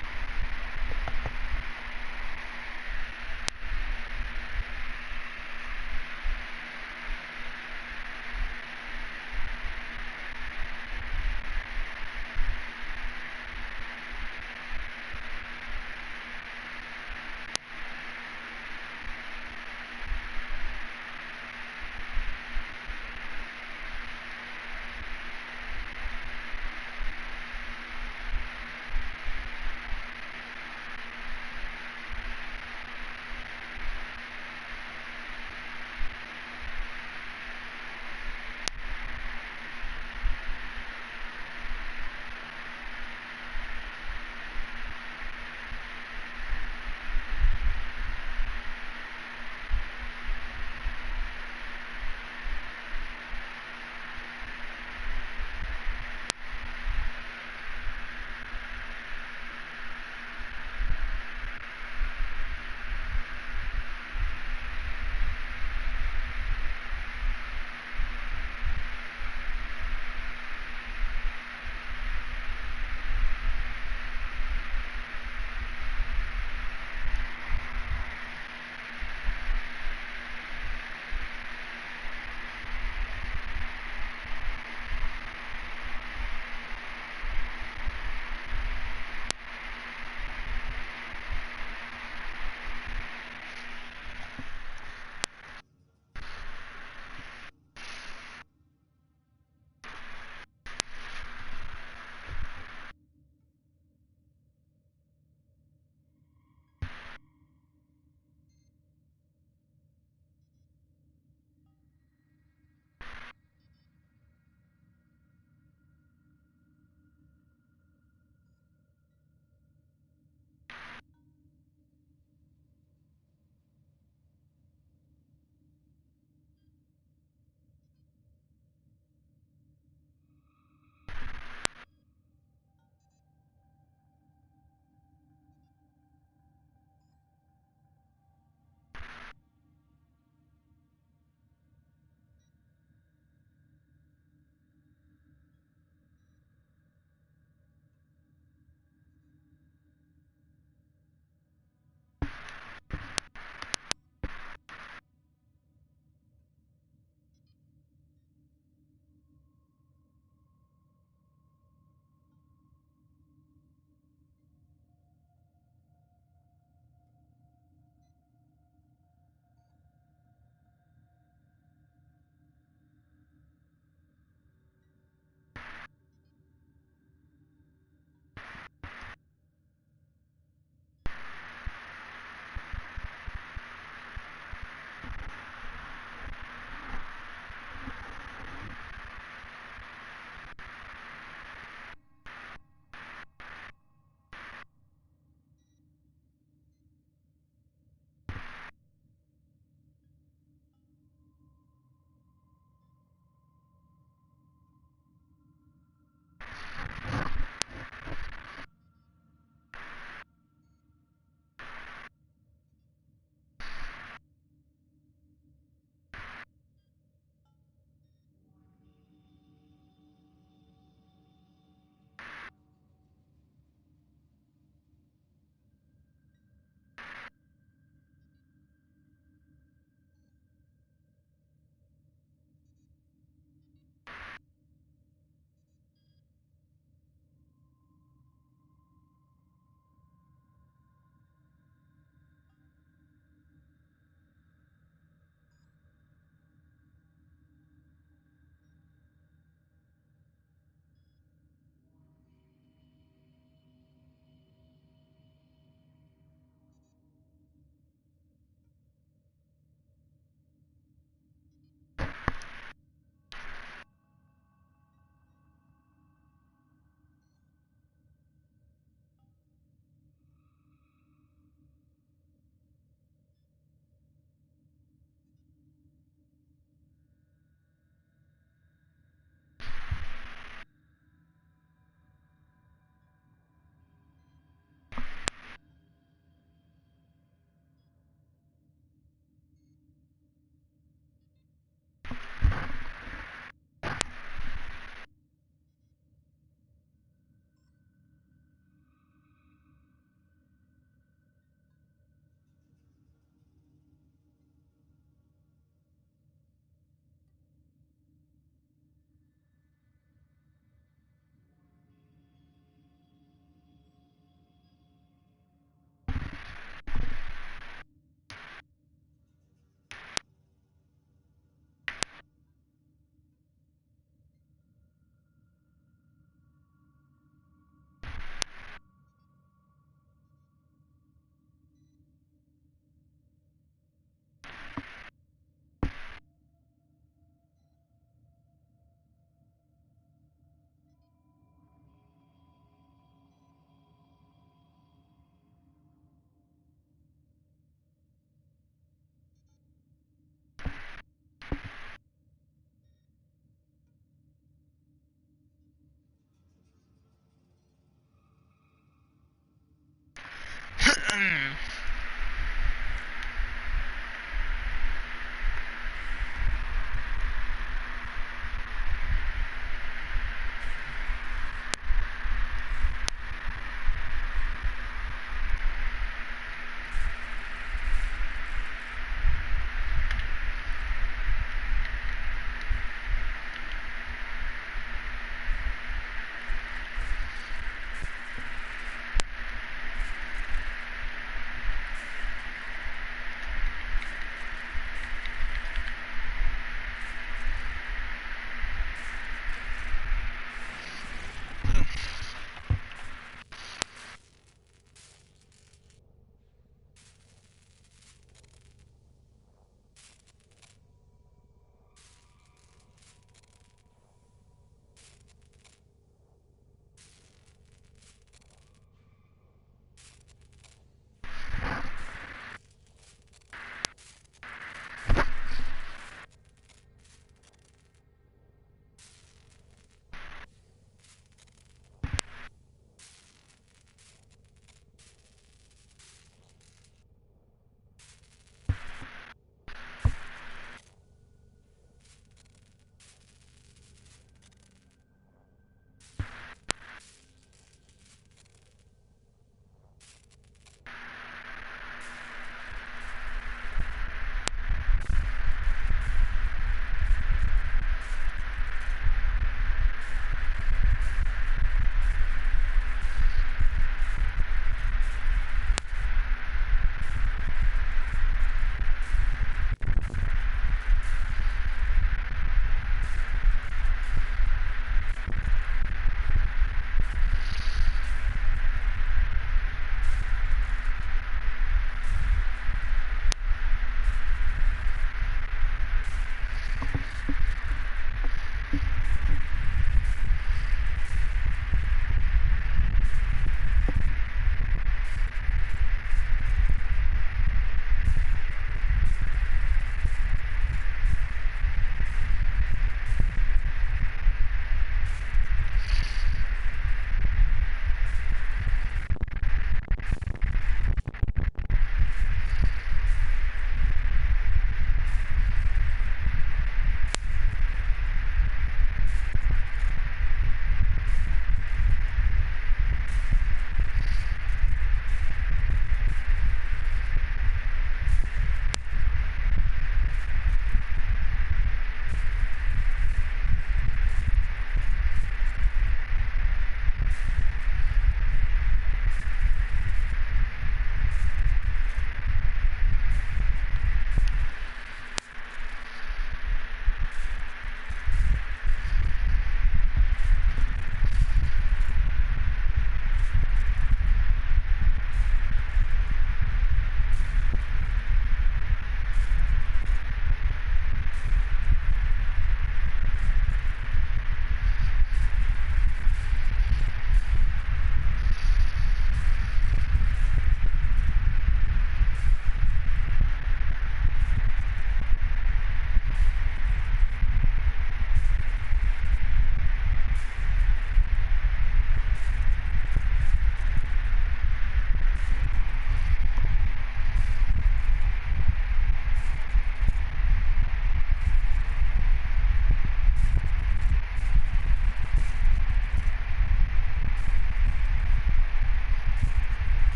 Mm.